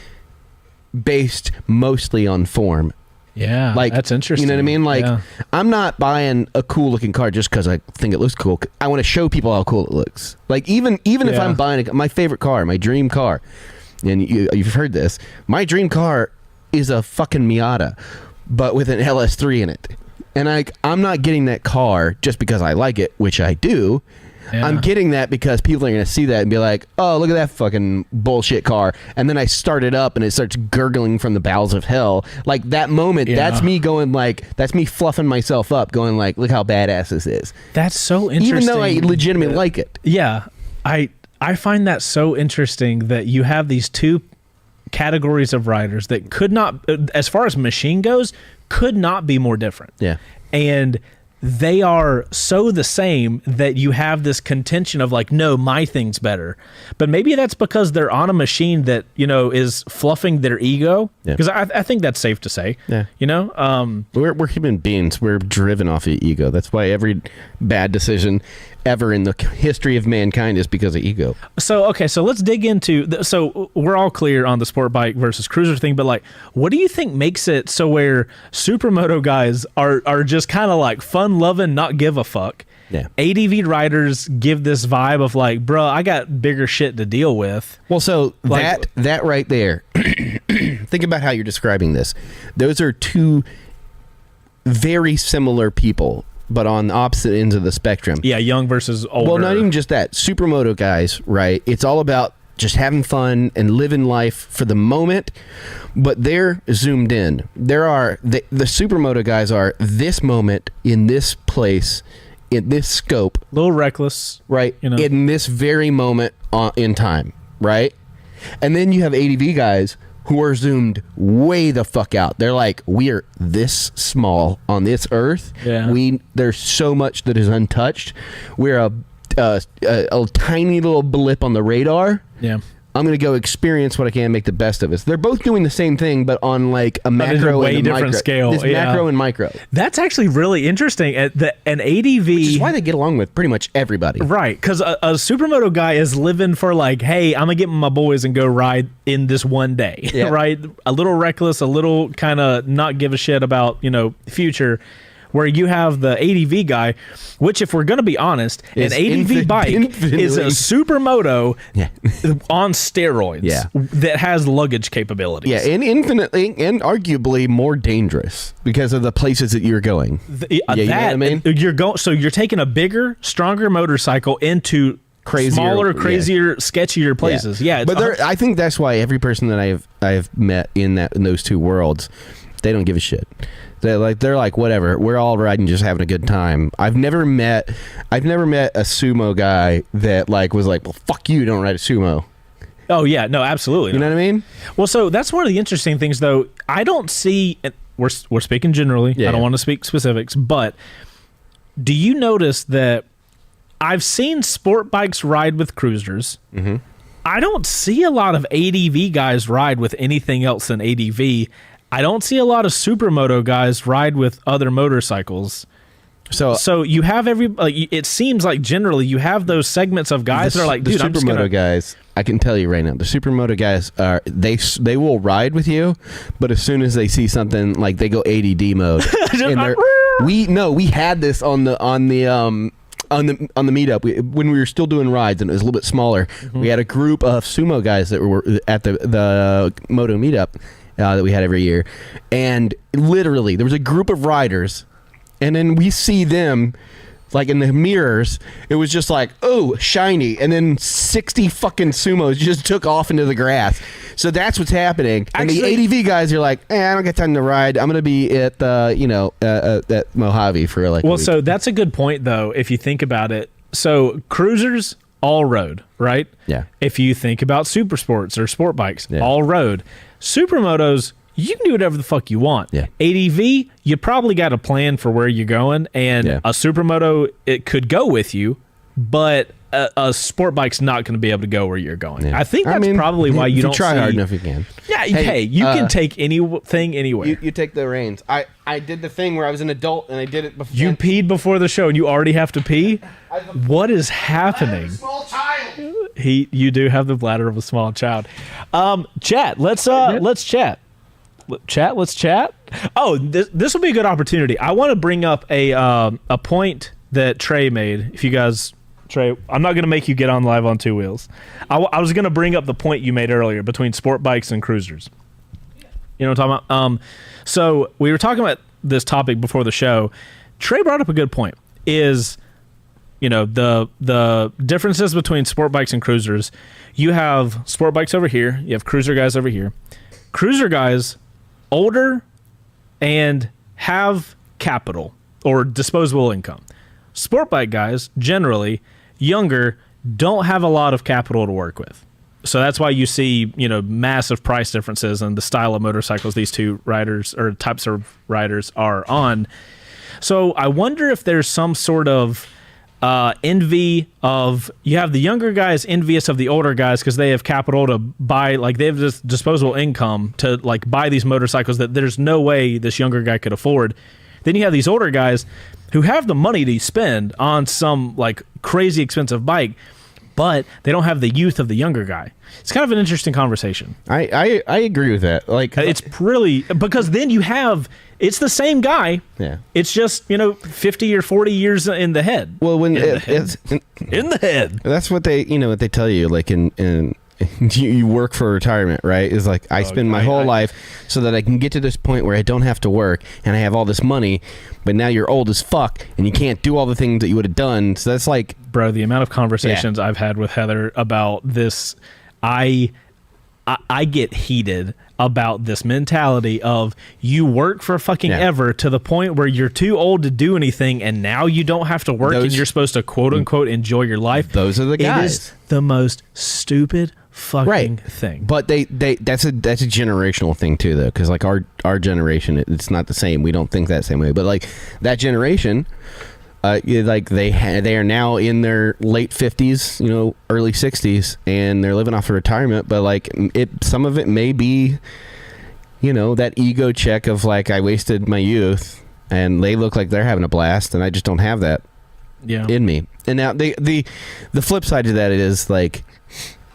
[SPEAKER 1] based mostly on form.
[SPEAKER 2] Yeah,
[SPEAKER 1] like,
[SPEAKER 2] that's interesting.
[SPEAKER 1] You know what I mean? Like, I'm not buying a cool looking car just because I think it looks cool. I want to show people how cool it looks. Like, even if I'm buying my favorite car, my dream car, and you've heard this, my dream car is a fucking Miata, but with an LS3 in it. And I'm not getting that car just because I like it, which I do. Yeah. I'm getting that because people are going to see that and be like, oh, look at that fucking bullshit car. And then I start it up and it starts gurgling from the bowels of hell. Like that moment, that's me going like, that's me fluffing myself up going like, look how badass this is.
[SPEAKER 2] That's so interesting.
[SPEAKER 1] Even though I legitimately like it.
[SPEAKER 2] Yeah. I find that so interesting that you have these two categories of riders that could not, as far as machine goes, could not be more different.
[SPEAKER 1] Yeah.
[SPEAKER 2] And they are so the same that you have this contention of like, no, my thing's better. But maybe that's because they're on a machine that, is fluffing their ego. Because I think that's safe to say. Yeah.
[SPEAKER 1] We're human beings. We're driven off of ego. That's why every bad decision ever in the history of mankind is because of ego.
[SPEAKER 2] So let's dig into so we're all clear on the sport bike versus cruiser thing, but like, what do you think makes it so where supermoto guys are just kind of like fun loving, not give a fuck?
[SPEAKER 1] Yeah.
[SPEAKER 2] ADV riders give this vibe of like, bro, I got bigger shit to deal with.
[SPEAKER 1] Well, so like, that right there, think about how you're describing this. Those are two very similar people, but on opposite ends of the spectrum.
[SPEAKER 2] Yeah, young versus older.
[SPEAKER 1] Well, not even just that. Supermoto guys, right? It's all about just having fun and living life for the moment, but they're zoomed in. The supermoto guys are this moment in this place, in this scope.
[SPEAKER 2] A little reckless.
[SPEAKER 1] Right? In this very moment in time, right? And then you have ADV guys who are zoomed way the fuck out. They're like, we're this small on this earth.
[SPEAKER 2] Yeah.
[SPEAKER 1] There's so much that is untouched. We're a tiny little blip on the radar.
[SPEAKER 2] Yeah.
[SPEAKER 1] I'm going to go experience what I can, make the best of it. They're both doing the same thing, but on like a macro
[SPEAKER 2] way
[SPEAKER 1] and a
[SPEAKER 2] different
[SPEAKER 1] micro.
[SPEAKER 2] scale.
[SPEAKER 1] This macro and micro.
[SPEAKER 2] That's actually really interesting. An ADV,
[SPEAKER 1] Which is why they get along with pretty much everybody.
[SPEAKER 2] right? Because a supermoto guy is living for like, hey, I'm gonna get my boys and go ride in this one day,
[SPEAKER 1] Yeah.
[SPEAKER 2] right? A little reckless, a little kind of not give a shit about future. Where you have the ADV guy, which, if we're going to be honest, an ADV bike is a supermoto on steroids that has luggage capabilities.
[SPEAKER 1] Yeah, and infinitely and arguably more dangerous because of the places that you're going.
[SPEAKER 2] You know what I mean? You're taking a bigger, stronger motorcycle into smaller, crazier, sketchier places. Yeah,
[SPEAKER 1] but I think that's why every person that I have met in those two worlds, they don't give a shit. They're like whatever. We're all riding, just having a good time. I've never met a sumo guy that like was like, well, fuck you, don't ride a sumo.
[SPEAKER 2] Oh yeah, no, absolutely.
[SPEAKER 1] You know what I mean?
[SPEAKER 2] Well, so that's one of the interesting things, though. I don't see. We're speaking generally. I don't want to speak specifics, but do you notice that I've seen sport bikes ride with cruisers? Mm-hmm. I don't see a lot of ADV guys ride with anything else than ADV. I don't see a lot of supermoto guys ride with other motorcycles. So you have it seems like generally you have those segments of guys that are like, dude,
[SPEAKER 1] the supermoto guys. I can tell you right now, the supermoto guys are they will ride with you, but as soon as they see something, like they go ADD mode. And we had this on the meetup when we were still doing rides and it was a little bit smaller. Mm-hmm. We had a group of sumo guys that were at the moto meetup. That we had every year, and literally there was a group of riders, and then we see them like in the mirrors. It was just like, oh, shiny, and then 60 fucking sumos just took off into the grass. So that's what's happening. Actually, and the ADV guys are like, I don't got time to ride. I'm gonna be at at Mojave for like.
[SPEAKER 2] Well, so that's a good point though. If you think about it, so cruisers all road, right?
[SPEAKER 1] Yeah.
[SPEAKER 2] If you think about super sports or sport bikes, all road. Supermotos, you can do whatever the fuck you want.
[SPEAKER 1] Yeah.
[SPEAKER 2] ADV, you probably got a plan for where you're going, and a supermoto, it could go with you, but a sport bike's not going to be able to go where you're going. Yeah. I think that's probably why you don't
[SPEAKER 1] try hard enough. You can.
[SPEAKER 2] Yeah. Hey, you can take anything anywhere.
[SPEAKER 1] You take the reins. I did the thing where I was an adult and I did it before.
[SPEAKER 2] You peed before the show and you already have to pee? What is happening?
[SPEAKER 5] I'm a small child.
[SPEAKER 2] You do have the bladder of a small child. Chat. Let's chat. Let's chat. Oh, this will be a good opportunity. I want to bring up a point that Trey made. If you guys, Trey, I'm not going to make you get on live on Two Wheels. I was going to bring up the point you made earlier between sport bikes and cruisers. You know what I'm talking about? So we were talking about this topic before the show. Trey brought up a good point. The differences between sport bikes and cruisers. You have sport bikes over here. You have cruiser guys over here. Cruiser guys, older and have capital or disposable income. Sport bike guys, generally younger, don't have a lot of capital to work with. So that's why you see, massive price differences in the style of motorcycles these two riders or types of riders are on. So I wonder if there's some sort of envy of, you have the younger guys envious of the older guys because they have capital to buy, like they have this disposable income to like buy these motorcycles that there's no way this younger guy could afford. Then you have these older guys who have the money to spend on some like crazy expensive bike, but they don't have the youth of the younger guy. It's kind of an interesting conversation.
[SPEAKER 1] I agree with that. Like
[SPEAKER 2] it's really, because then you have, it's the same guy. Yeah. It's just, 50 or 40 years in the head.
[SPEAKER 1] Well, when
[SPEAKER 2] it's in the head.
[SPEAKER 1] That's what they, what they tell you, like in you work for retirement, right? Is like I spend my whole life so that I can get to this point where I don't have to work and I have all this money, but now you're old as fuck and you can't do all the things that you would have done. So that's like,
[SPEAKER 2] bro, the amount of conversations I've had with Heather about this, I get heated about this mentality of you work for fucking ever to the point where you're too old to do anything and now you don't have to work and you're supposed to quote unquote enjoy your life.
[SPEAKER 1] Those are the guys.
[SPEAKER 2] It is the most stupid fucking thing.
[SPEAKER 1] But that's a generational thing too, though, because like our generation, it's not the same. We don't think that same way. But like that generation, like they are now in their late 50s, early 60s, and they're living off of retirement. But like some of it may be, that ego check of like, I wasted my youth, and they look like they're having a blast, and I just don't have that in me. And now the flip side to that is like,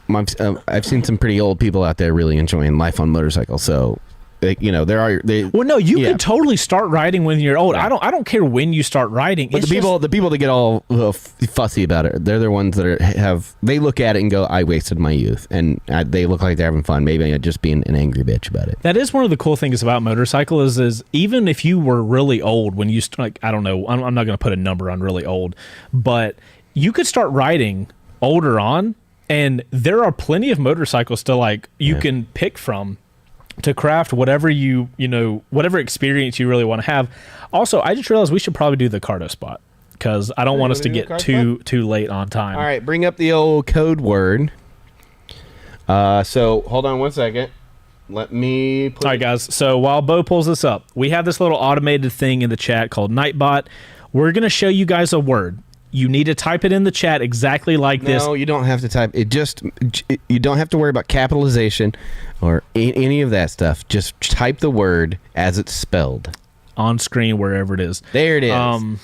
[SPEAKER 1] I've seen some pretty old people out there really enjoying life on motorcycles. So, there are.
[SPEAKER 2] Well, no, you could totally start riding when you're old. Yeah. I don't care when you start riding.
[SPEAKER 1] But the people that get all fussy about it, they're the ones that they look at it and go, "I wasted my youth," and they look like they're having fun. Maybe I'm just being an angry bitch about it.
[SPEAKER 2] That is one of the cool things about motorcycle is even if you were really old when you I don't know, I'm not going to put a number on really old, but you could start riding older on, and there are plenty of motorcycles to you can pick from to craft whatever whatever experience you really want to have. Also, I just realized we should probably do the Cardo spot because I don't want us to get too late on time.
[SPEAKER 1] All right, bring up the old code word. So hold on one second. Let me put
[SPEAKER 2] All right, guys. So while Bo pulls this up, we have this little automated thing in the chat called Nightbot. We're going to show you guys a word. You need to type it in the chat exactly like this.
[SPEAKER 1] No, you don't have to type it. You don't have to worry about capitalization or any of that stuff. Just type the word as it's spelled
[SPEAKER 2] on screen, wherever it is.
[SPEAKER 1] There it is.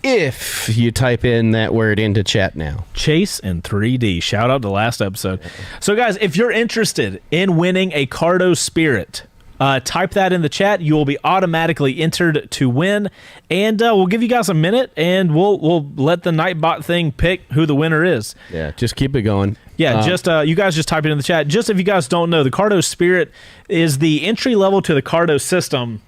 [SPEAKER 1] If you type in that word into chat now.
[SPEAKER 2] Chase in 3D. Shout out to last episode. So, guys, if you're interested in winning a Cardo Spirit, type that in the chat. You will be automatically entered to win, and we'll give you guys a minute, and we'll let the Nightbot thing pick who the winner is.
[SPEAKER 1] Yeah, just keep it going.
[SPEAKER 2] Yeah, you guys just type it in the chat. Just if you guys don't know, the Cardo Spirit is the entry level to the Cardo system.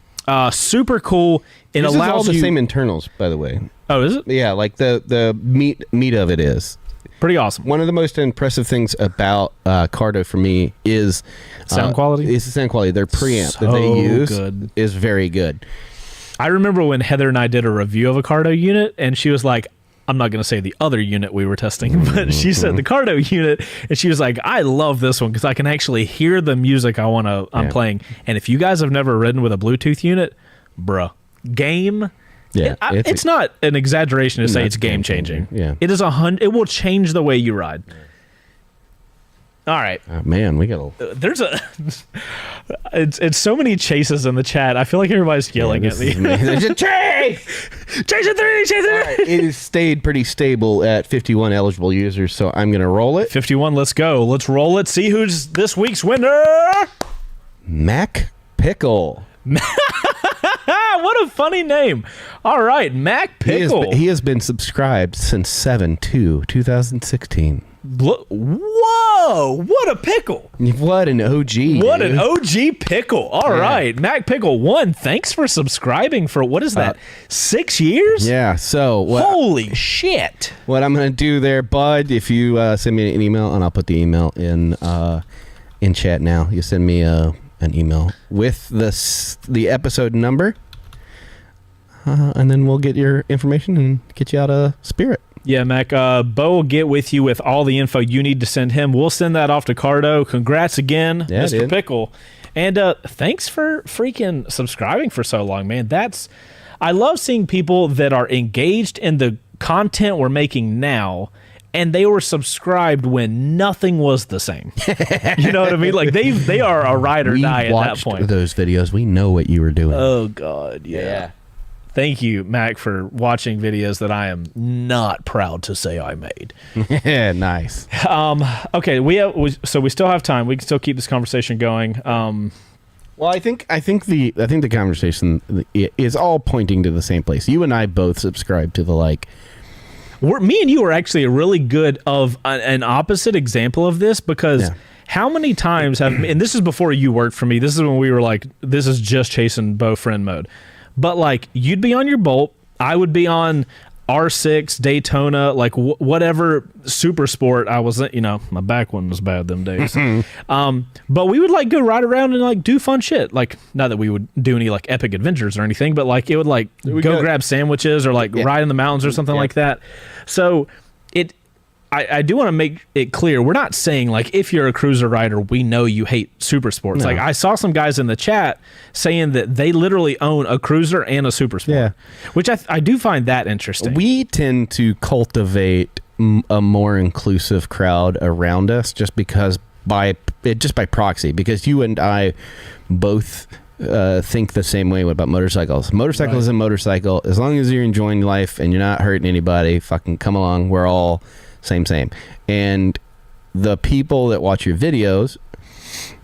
[SPEAKER 2] Super cool. It
[SPEAKER 1] this
[SPEAKER 2] allows
[SPEAKER 1] is all the
[SPEAKER 2] you
[SPEAKER 1] same internals, by the way.
[SPEAKER 2] Oh, is it?
[SPEAKER 1] Yeah, like the meat of it is.
[SPEAKER 2] Pretty awesome.
[SPEAKER 1] One of the most impressive things about Cardo for me is
[SPEAKER 2] sound quality.
[SPEAKER 1] Is the sound quality. Their preamp that they use is very good.
[SPEAKER 2] I remember when Heather and I did a review of a Cardo unit, and she was like, I'm not going to say the other unit we were testing, but she said the Cardo unit, and she was like, I love this one because I can actually hear the music I'm playing. And if you guys have never ridden with a Bluetooth unit, bruh, game.
[SPEAKER 1] Yeah,
[SPEAKER 2] it's not an exaggeration to say it's game changing.
[SPEAKER 1] Yeah,
[SPEAKER 2] it is it will change the way you ride. All right,
[SPEAKER 1] man, we got
[SPEAKER 2] there's it's so many chases in the chat. I feel like everybody's yelling at me.
[SPEAKER 1] There's a chase,
[SPEAKER 2] chase it 3, chase it.
[SPEAKER 1] Right, it has stayed pretty stable at 51 eligible users, so I'm gonna roll it.
[SPEAKER 2] 51, let's go. Let's roll it. See who's this week's winner.
[SPEAKER 1] Mac Pickle.
[SPEAKER 2] What a funny name. All right, Mac Pickle.
[SPEAKER 1] He has been subscribed since 7/2/2016.
[SPEAKER 2] Whoa, what a pickle.
[SPEAKER 1] What an OG.
[SPEAKER 2] What an OG pickle. All right, Mac Pickle 1, thanks for subscribing for, what is that, 6 years?
[SPEAKER 1] Yeah, so.
[SPEAKER 2] Holy shit.
[SPEAKER 1] What I'm going to do there, bud, if you send me an email, and I'll put the email in chat now. You send me an email with the episode number, and then we'll get your information and get you out a Spirit.
[SPEAKER 2] Yeah, Mac. Bo will get with you with all the info you need to send him. We'll send that off to Cardo. Congrats again, Mr. Pickle. And thanks for freaking subscribing for so long, man. I love seeing people that are engaged in the content we're making now, and they were subscribed when nothing was the same. You know what I mean? Like they are a ride or die at that point.
[SPEAKER 1] Those videos. We know what you were doing.
[SPEAKER 2] Oh God, yeah. Thank you, Mac, for watching videos that I am not proud to say I made.
[SPEAKER 1] Yeah, nice.
[SPEAKER 2] Okay, so we still have time. We can still keep this conversation going.
[SPEAKER 1] Well, I think the conversation is all pointing to the same place. You and I both subscribe to the
[SPEAKER 2] me and you are actually a really good of an opposite example of this because. Yeah. How many times and this is before you worked for me. This is when we were like, this is just chasing Bo friend mode. But you'd be on your Bolt, I would be on R6, Daytona, whatever super sport I was in. My back one was bad them days. But we would go ride around and do fun shit. Not that we would do any epic adventures or anything, but it would go grab sandwiches or ride in the mountains or something like that. So I do want to make it clear, we're not saying like if you're a cruiser rider, we know you hate super sports.
[SPEAKER 1] No.
[SPEAKER 2] Like I saw some guys in the chat saying that they literally own a cruiser and a super sport,
[SPEAKER 1] Yeah.
[SPEAKER 2] which I do find that interesting.
[SPEAKER 1] We tend to cultivate a more inclusive crowd around us just by proxy, because you and I both think the same way about motorcycles. Motorcycle is a motorcycle. As long as you're enjoying life and you're not hurting anybody, fucking come along. We're all same. And the people that watch your videos,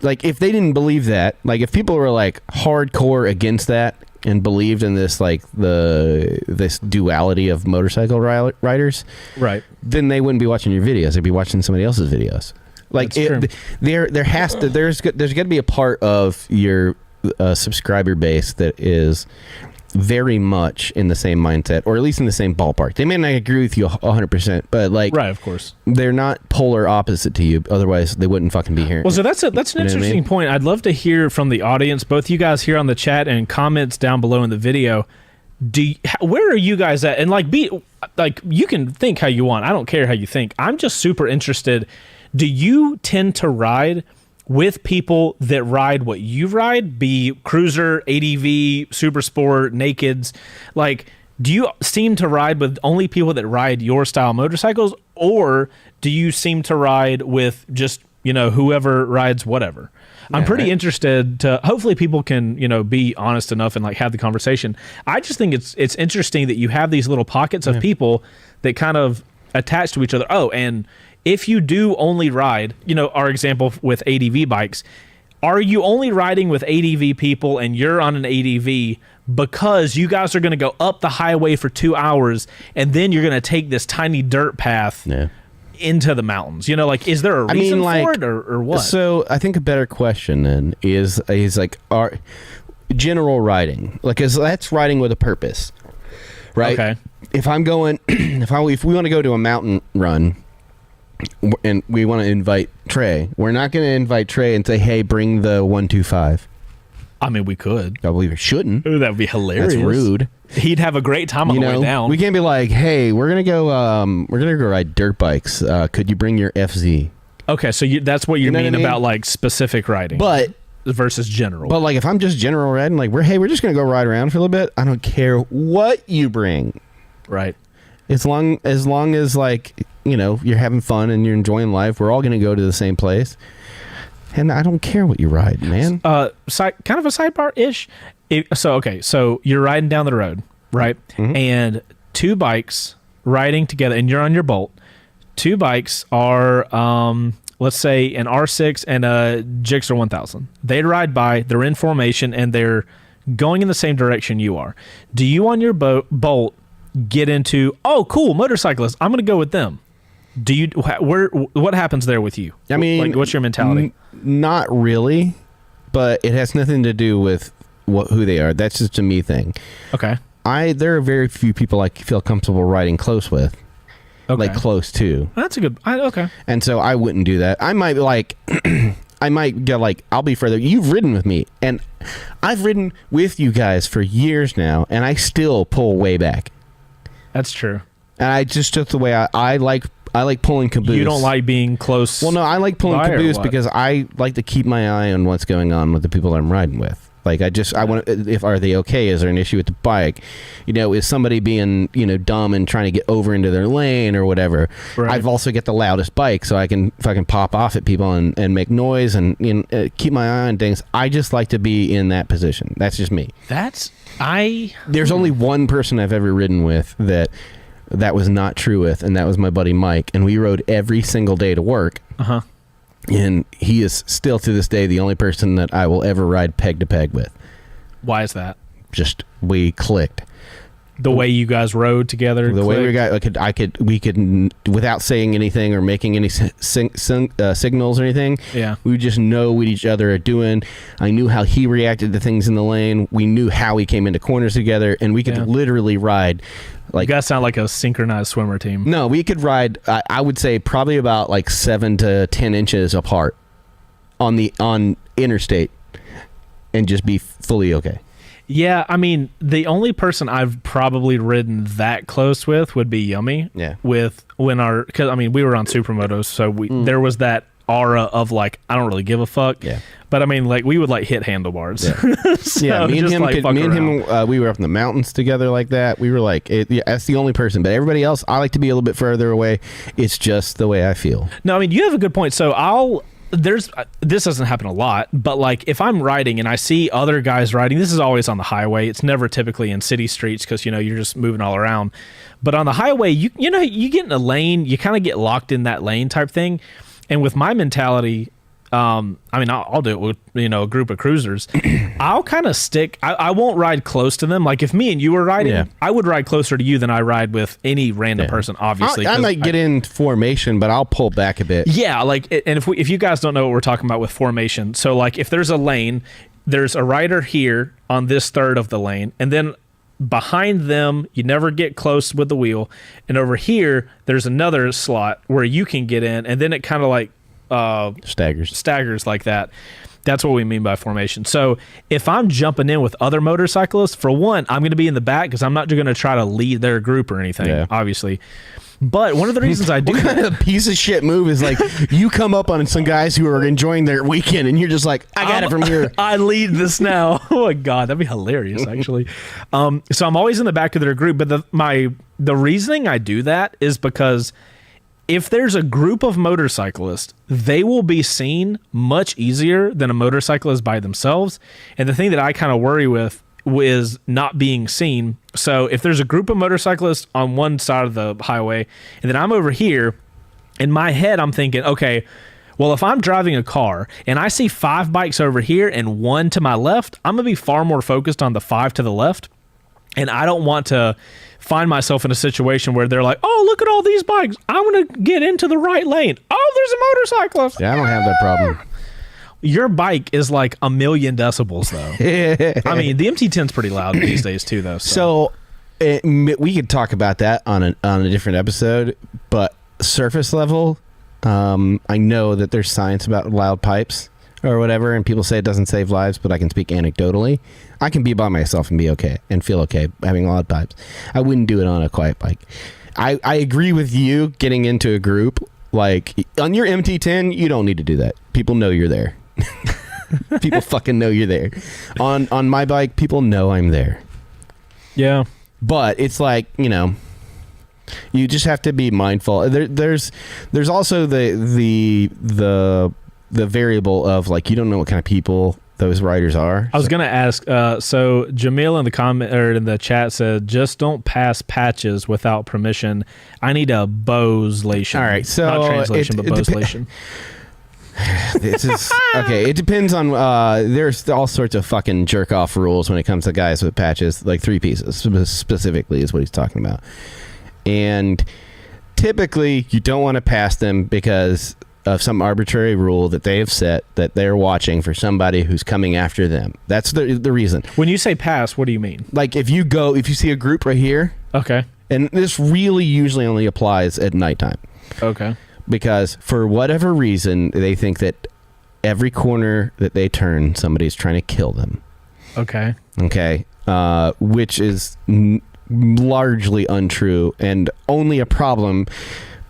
[SPEAKER 1] like if they didn't believe that, like if people were like hardcore against that and believed in this like this duality of motorcycle riders,
[SPEAKER 2] right,
[SPEAKER 1] then they wouldn't be watching your videos. They'd be watching somebody else's videos. Like there's got to be a part of your subscriber base that is very much in the same mindset, or at least in the same ballpark. They may not agree with you 100%, but like,
[SPEAKER 2] right, of course,
[SPEAKER 1] they're not polar opposite to you. Otherwise, they wouldn't fucking be here.
[SPEAKER 2] Well, so that's an interesting point. I'd love to hear from the audience, both you guys here on the chat and comments down below in the video. Where are you guys at? And like, you can think how you want. I don't care how you think. I'm just super interested. Do you tend to ride with people that ride what you ride, be cruiser, ADV, super sport, nakeds? Like, do you seem to ride with only people that ride your style motorcycles, or do you seem to ride with just, whoever rides whatever? I'm pretty interested to, hopefully people can, be honest enough and like have the conversation. I just think it's interesting that you have these little pockets of people that kind of attach to each other. Oh, and if you do only ride, our example with ADV bikes, are you only riding with ADV people and you're on an ADV because you guys are going to go up the highway for 2 hours and then you're going to take this tiny dirt path into the mountains? Like, is there a reason for it or what?
[SPEAKER 1] So I think a better question then is like our general riding, like, that's riding with a purpose, right?
[SPEAKER 2] Okay.
[SPEAKER 1] If I'm going, if we want to go to a mountain run, and we want to invite Trey, we're not going to invite Trey and say, hey, bring the 125.
[SPEAKER 2] I mean, we could.
[SPEAKER 1] I believe we shouldn't.
[SPEAKER 2] Ooh, that would be hilarious.
[SPEAKER 1] That's rude.
[SPEAKER 2] He'd have a great time on the way down.
[SPEAKER 1] We can't be like, hey, we're gonna go ride dirt bikes. Could you bring your FZ?
[SPEAKER 2] Okay, so that's what you mean about like specific riding,
[SPEAKER 1] but
[SPEAKER 2] versus general.
[SPEAKER 1] But like, if I'm just general riding, like we're just gonna go ride around for a little bit. I don't care what you bring,
[SPEAKER 2] right?
[SPEAKER 1] As long as like, you're having fun and you're enjoying life, we're all gonna go to the same place. And I don't care what you ride, man.
[SPEAKER 2] Kind of a sidebar-ish. So you're riding down the road, right? Mm-hmm. And two bikes riding together, and you're on your Bolt. Two bikes are, let's say, an R6 and a Gixxer 1000. They ride by, they're in formation, and they're going in the same direction you are. Do you on your Bolt get into, oh, cool, motorcyclists, I'm going to go with them? Do you? What happens there with you?
[SPEAKER 1] I mean,
[SPEAKER 2] like, what's your mentality?
[SPEAKER 1] Not really, but it has nothing to do with who they are. That's just a me thing.
[SPEAKER 2] Okay.
[SPEAKER 1] There are very few people I feel comfortable riding close with. Okay. Like close to.
[SPEAKER 2] That's a good. Okay.
[SPEAKER 1] And so I wouldn't do that. I might like. I might get like, I'll be further. You've ridden with me, and I've ridden with you guys for years now, and I still pull way back.
[SPEAKER 2] That's true.
[SPEAKER 1] And I just the way I like pulling caboose.
[SPEAKER 2] You don't like being close.
[SPEAKER 1] Well, no, I like pulling caboose because I like to keep my eye on what's going on with the people I'm riding with. Like, I want to, are they okay? Is there an issue with the bike? Is somebody being, dumb and trying to get over into their lane or whatever? Right. I've also got the loudest bike, so I can fucking pop off at people and make noise and keep my eye on things. I just like to be in that position. That's just me. There's only one person I've ever ridden with that was not true with, and that was my buddy Mike, and we rode every single day to work.
[SPEAKER 2] Uh-huh.
[SPEAKER 1] And he is still to this day the only person that I will ever ride peg to peg with.
[SPEAKER 2] Why is that?
[SPEAKER 1] Just we clicked.
[SPEAKER 2] The way you guys rode together.
[SPEAKER 1] The way we got, we could without saying anything or making any signals or anything.
[SPEAKER 2] Yeah.
[SPEAKER 1] We just know what each other are doing. I knew how he reacted to things in the lane. We knew how he came into corners together, and we could literally ride. Like,
[SPEAKER 2] you guys sound like a synchronized swimmer team.
[SPEAKER 1] No, we could ride. I would say probably about like 7 to 10 inches apart on interstate, and just be fully okay.
[SPEAKER 2] Yeah, I mean, the only person I've probably ridden that close with would be Yummy.
[SPEAKER 1] Yeah.
[SPEAKER 2] Because I mean, we were on Supermotos, so there was that aura of like, I don't really give a fuck.
[SPEAKER 1] Yeah.
[SPEAKER 2] But I mean, like, we would like hit handlebars.
[SPEAKER 1] Yeah.
[SPEAKER 2] So
[SPEAKER 1] Me and
[SPEAKER 2] just,
[SPEAKER 1] him,
[SPEAKER 2] like, fuck around.
[SPEAKER 1] we were up in the mountains together like that. We were like, that's the only person. But everybody else, I like to be a little bit further away. It's just the way I feel.
[SPEAKER 2] No, I mean, you have a good point. So this doesn't happen a lot, but like if I'm riding and I see other guys riding, this is always on the highway. It's never typically in city streets because, you know, you're just moving all around. But on the highway, you get in a lane, you kind of get locked in that lane type thing. And with my mentality, I mean, I'll do it with, you know, a group of cruisers. I'll kind of stick. I won't ride close to them. Like if me and you were riding, I would ride closer to you than I ride with any random person. Obviously,
[SPEAKER 1] I might get in formation, but I'll pull back a bit.
[SPEAKER 2] Yeah, like, and if you guys don't know what we're talking about with formation, so like if there's a lane, there's a rider here on this third of the lane, and then behind them, you never get close with the wheel, and over here there's another slot where you can get in, and then it kind of like staggers like that. That's what we mean by formation. So if I'm jumping in with other motorcyclists, for one, I'm going to be in the back because I'm not going to try to lead their group or anything, obviously. But one of the reasons I do
[SPEAKER 1] what kind of piece of shit move is like you come up on some guys who are enjoying their weekend and you're just like, I got it from here.
[SPEAKER 2] I lead this now. Oh my god, that'd be hilarious actually. So I'm always in the back of their group, but the reasoning I do that is because if there's a group of motorcyclists, they will be seen much easier than a motorcyclist by themselves. And the thing that I kind of worry with is not being seen. So if there's a group of motorcyclists on one side of the highway and then I'm over here, in my head I'm thinking, okay, well, if I'm driving a car and I see 5 bikes over here and 1 to my left, I'm gonna be far more focused on the 5 to the left. And I don't want to find myself in a situation where they're like, oh, look at all these bikes, I'm gonna get into the right lane, oh, there's a motorcyclist.
[SPEAKER 1] Yeah, I don't have that problem.
[SPEAKER 2] Your bike is like 1,000,000 decibels, though. I mean, the MT10's pretty loud these days, too, though.
[SPEAKER 1] So we could talk about that on a different episode, but surface level, I know that there's science about loud pipes or whatever, and people say it doesn't save lives, but I can speak anecdotally. I can be by myself and be okay and feel okay having loud pipes. I wouldn't do it on a quiet bike. I agree with you getting into a group. Like, on your MT10, you don't need to do that. People know you're there. People fucking know you're there. On my bike, people know I'm there.
[SPEAKER 2] Yeah.
[SPEAKER 1] But it's like, you know, you just have to be mindful. There's also the variable of like, you don't know what kind of people those riders are.
[SPEAKER 2] I was gonna ask. So Jamil in the comment or in the chat said, "Just don't pass patches without permission. I need a Bose-lation."
[SPEAKER 1] All right, so
[SPEAKER 2] not translation, but Bose-lation.
[SPEAKER 1] This is okay. It depends on. There's all sorts of fucking jerk off rules when it comes to guys with patches, like 3 pieces specifically is what he's talking about. And typically, you don't want to pass them because of some arbitrary rule that they have set that they're watching for somebody who's coming after them. That's the reason.
[SPEAKER 2] When you say pass, what do you mean?
[SPEAKER 1] Like if you see a group right here.
[SPEAKER 2] Okay.
[SPEAKER 1] And this really usually only applies at nighttime. Okay. Because for whatever reason, they think that every corner that they turn, somebody's trying to kill them.
[SPEAKER 2] Okay.
[SPEAKER 1] Okay. Which is largely untrue and only a problem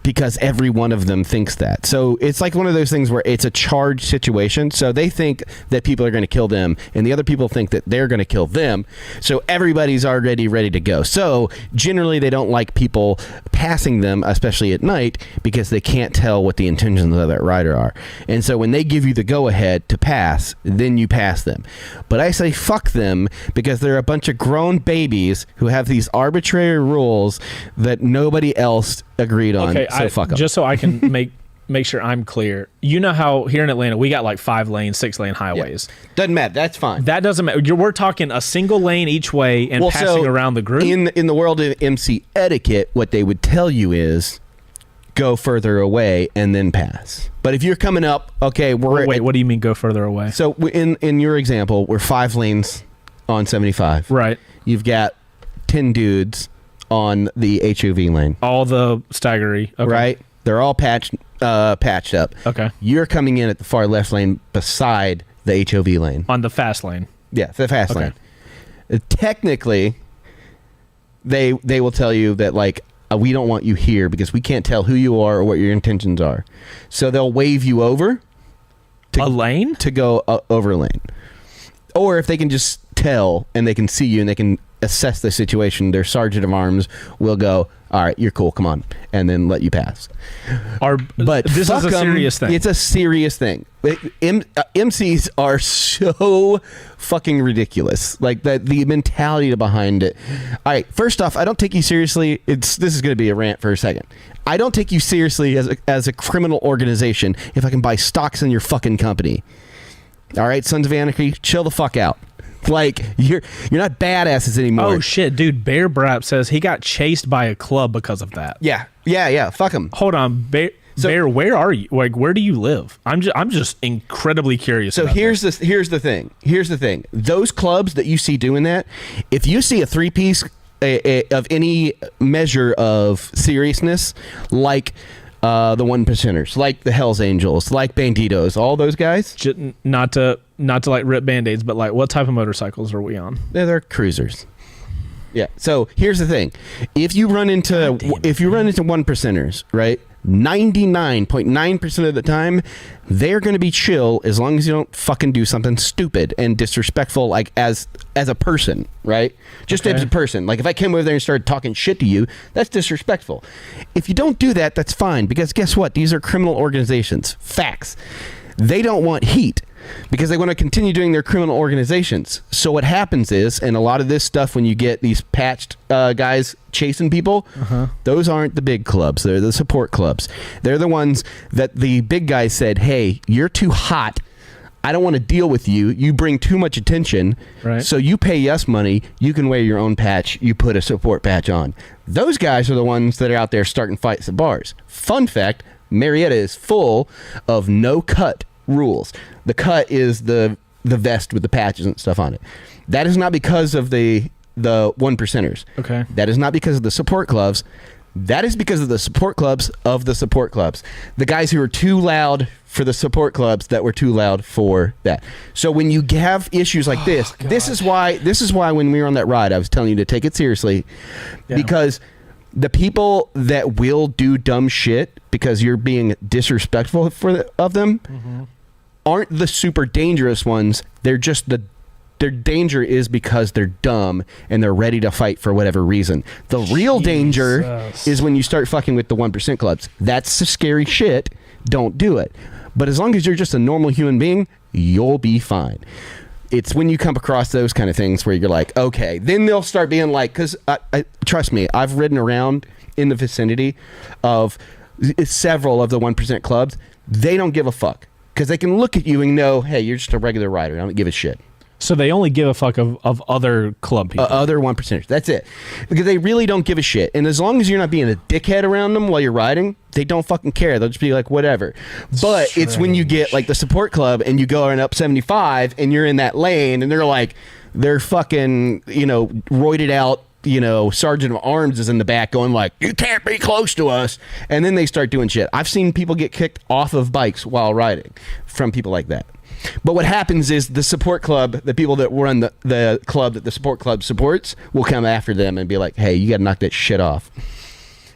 [SPEAKER 1] because every one of them thinks that. So it's like one of those things where it's a charged situation. So they think that people are going to kill them, and the other people think that they're going to kill them. So everybody's already ready to go. So generally they don't like people passing them, especially at night, because they can't tell what the intentions of that rider are. And so when they give you the go-ahead to pass, then you pass them. But I say fuck them because they're a bunch of grown babies who have these arbitrary rules that nobody else agreed on.
[SPEAKER 2] Okay,
[SPEAKER 1] so fuck 'em.
[SPEAKER 2] Just so I can make sure I'm clear. You know how here in Atlanta we got like 5-lane, 6-lane highways.
[SPEAKER 1] Yeah. Doesn't matter. That's fine.
[SPEAKER 2] That doesn't matter. We're talking a single lane each way and passing around the group.
[SPEAKER 1] In the world of MC etiquette, what they would tell you is go further away and then pass. But if you're coming up, okay,
[SPEAKER 2] wait, what do you mean go further away?
[SPEAKER 1] So in your example, we're 5 lanes on 75.
[SPEAKER 2] Right.
[SPEAKER 1] You've got 10 dudes on the HOV lane.
[SPEAKER 2] All the staggery. Okay.
[SPEAKER 1] Right? They're all patched up.
[SPEAKER 2] Okay.
[SPEAKER 1] You're coming in at the far left lane beside the HOV lane.
[SPEAKER 2] On the fast lane.
[SPEAKER 1] Yeah, the fast lane. technically, they will tell you that like we don't want you here because we can't tell who you are or what your intentions are. So they'll wave you over to
[SPEAKER 2] a lane
[SPEAKER 1] to go over a lane, or if they can just tell and they can see you and they can assess the situation, their sergeant of arms will go, all right, you're cool, come on, and then let you pass. But
[SPEAKER 2] this is a serious thing.
[SPEAKER 1] It's a serious thing. MCs are so fucking ridiculous. Like the mentality behind it. All right, first off, I don't take you seriously. This is going to be a rant for a second. I don't take you seriously as a criminal organization if I can buy stocks in your fucking company. All right, Sons of Anarchy, chill the fuck out. Like you're not badasses anymore.
[SPEAKER 2] Oh shit, dude! Bear Brap says he got chased by a club because of that.
[SPEAKER 1] Yeah. Fuck him.
[SPEAKER 2] Hold on, Bear. Where are you? Like, where do you live? I'm just incredibly curious.
[SPEAKER 1] So here's the thing. Those clubs that you see doing that, if you see a 3-piece of any measure of seriousness, like the 1%ers, like the Hells Angels, like Banditos, all those guys.
[SPEAKER 2] Not to like rip Band-Aids, but like what type of motorcycles are we on?
[SPEAKER 1] They're cruisers. Yeah. So here's the thing: if you run into 1%ers, right? 99.9% of the time, they're going to be chill as long as you don't fucking do something stupid and disrespectful, like as a person, right? Just as a person. Like if I came over there and started talking shit to you, that's disrespectful. If you don't do that, that's fine, because guess what? These are criminal organizations. Facts. They don't want heat because they want to continue doing their criminal organizations. So what happens is, and a lot of this stuff, when you get these patched guys chasing people, those aren't the big clubs. They're the support clubs. They're the ones that the big guys said, hey, you're too hot. I don't want to deal with you. You bring too much attention.
[SPEAKER 2] Right.
[SPEAKER 1] So you pay us money. You can wear your own patch. You put a support patch on. Those guys are the ones that are out there starting fights at bars. Fun fact, Marietta is full of no cut rules. The cut is the vest with the patches and stuff on it. That is not because of the 1%ers.
[SPEAKER 2] Okay.
[SPEAKER 1] That is not because of the support clubs. That is because of the support clubs of the support clubs. The guys who are too loud for the support clubs that were too loud for that. So when you have issues like this, this is why when we were on that ride, I was telling you to take it seriously, because the people that will do dumb shit because you're being disrespectful of them aren't the super dangerous ones. They're just their danger is because they're dumb and they're ready to fight for whatever reason. The real danger is when you start fucking with the 1% clubs. That's scary shit. Don't do it. But as long as you're just a normal human being, you'll be fine. It's when you come across those kind of things where you're like, okay, then they'll start being like, because trust me, I've ridden around in the vicinity of several of the 1% clubs. They don't give a fuck because they can look at you and know, hey, you're just a regular rider. I don't give a shit.
[SPEAKER 2] So they only give a fuck of other club people.
[SPEAKER 1] Other 1%ers. That's it. Because they really don't give a shit. And as long as you're not being a dickhead around them while you're riding, they don't fucking care. They'll just be like, whatever. But it's when you get like the support club and you go on up 75 and you're in that lane and they're fucking, roided out, sergeant of arms is in the back going like, you can't be close to us. And then they start doing shit. I've seen people get kicked off of bikes while riding from people like that. But what happens is the support club, the people that run the club that the support club supports, will come after them and be like, hey, you got to knock that shit off.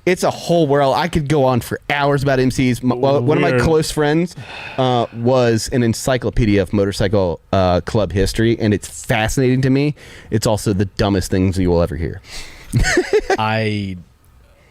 [SPEAKER 1] It's a whole world. I could go on for hours about MCs. One of my close friends was an encyclopedia of motorcycle club history, and it's fascinating to me. It's also the dumbest things you will ever hear.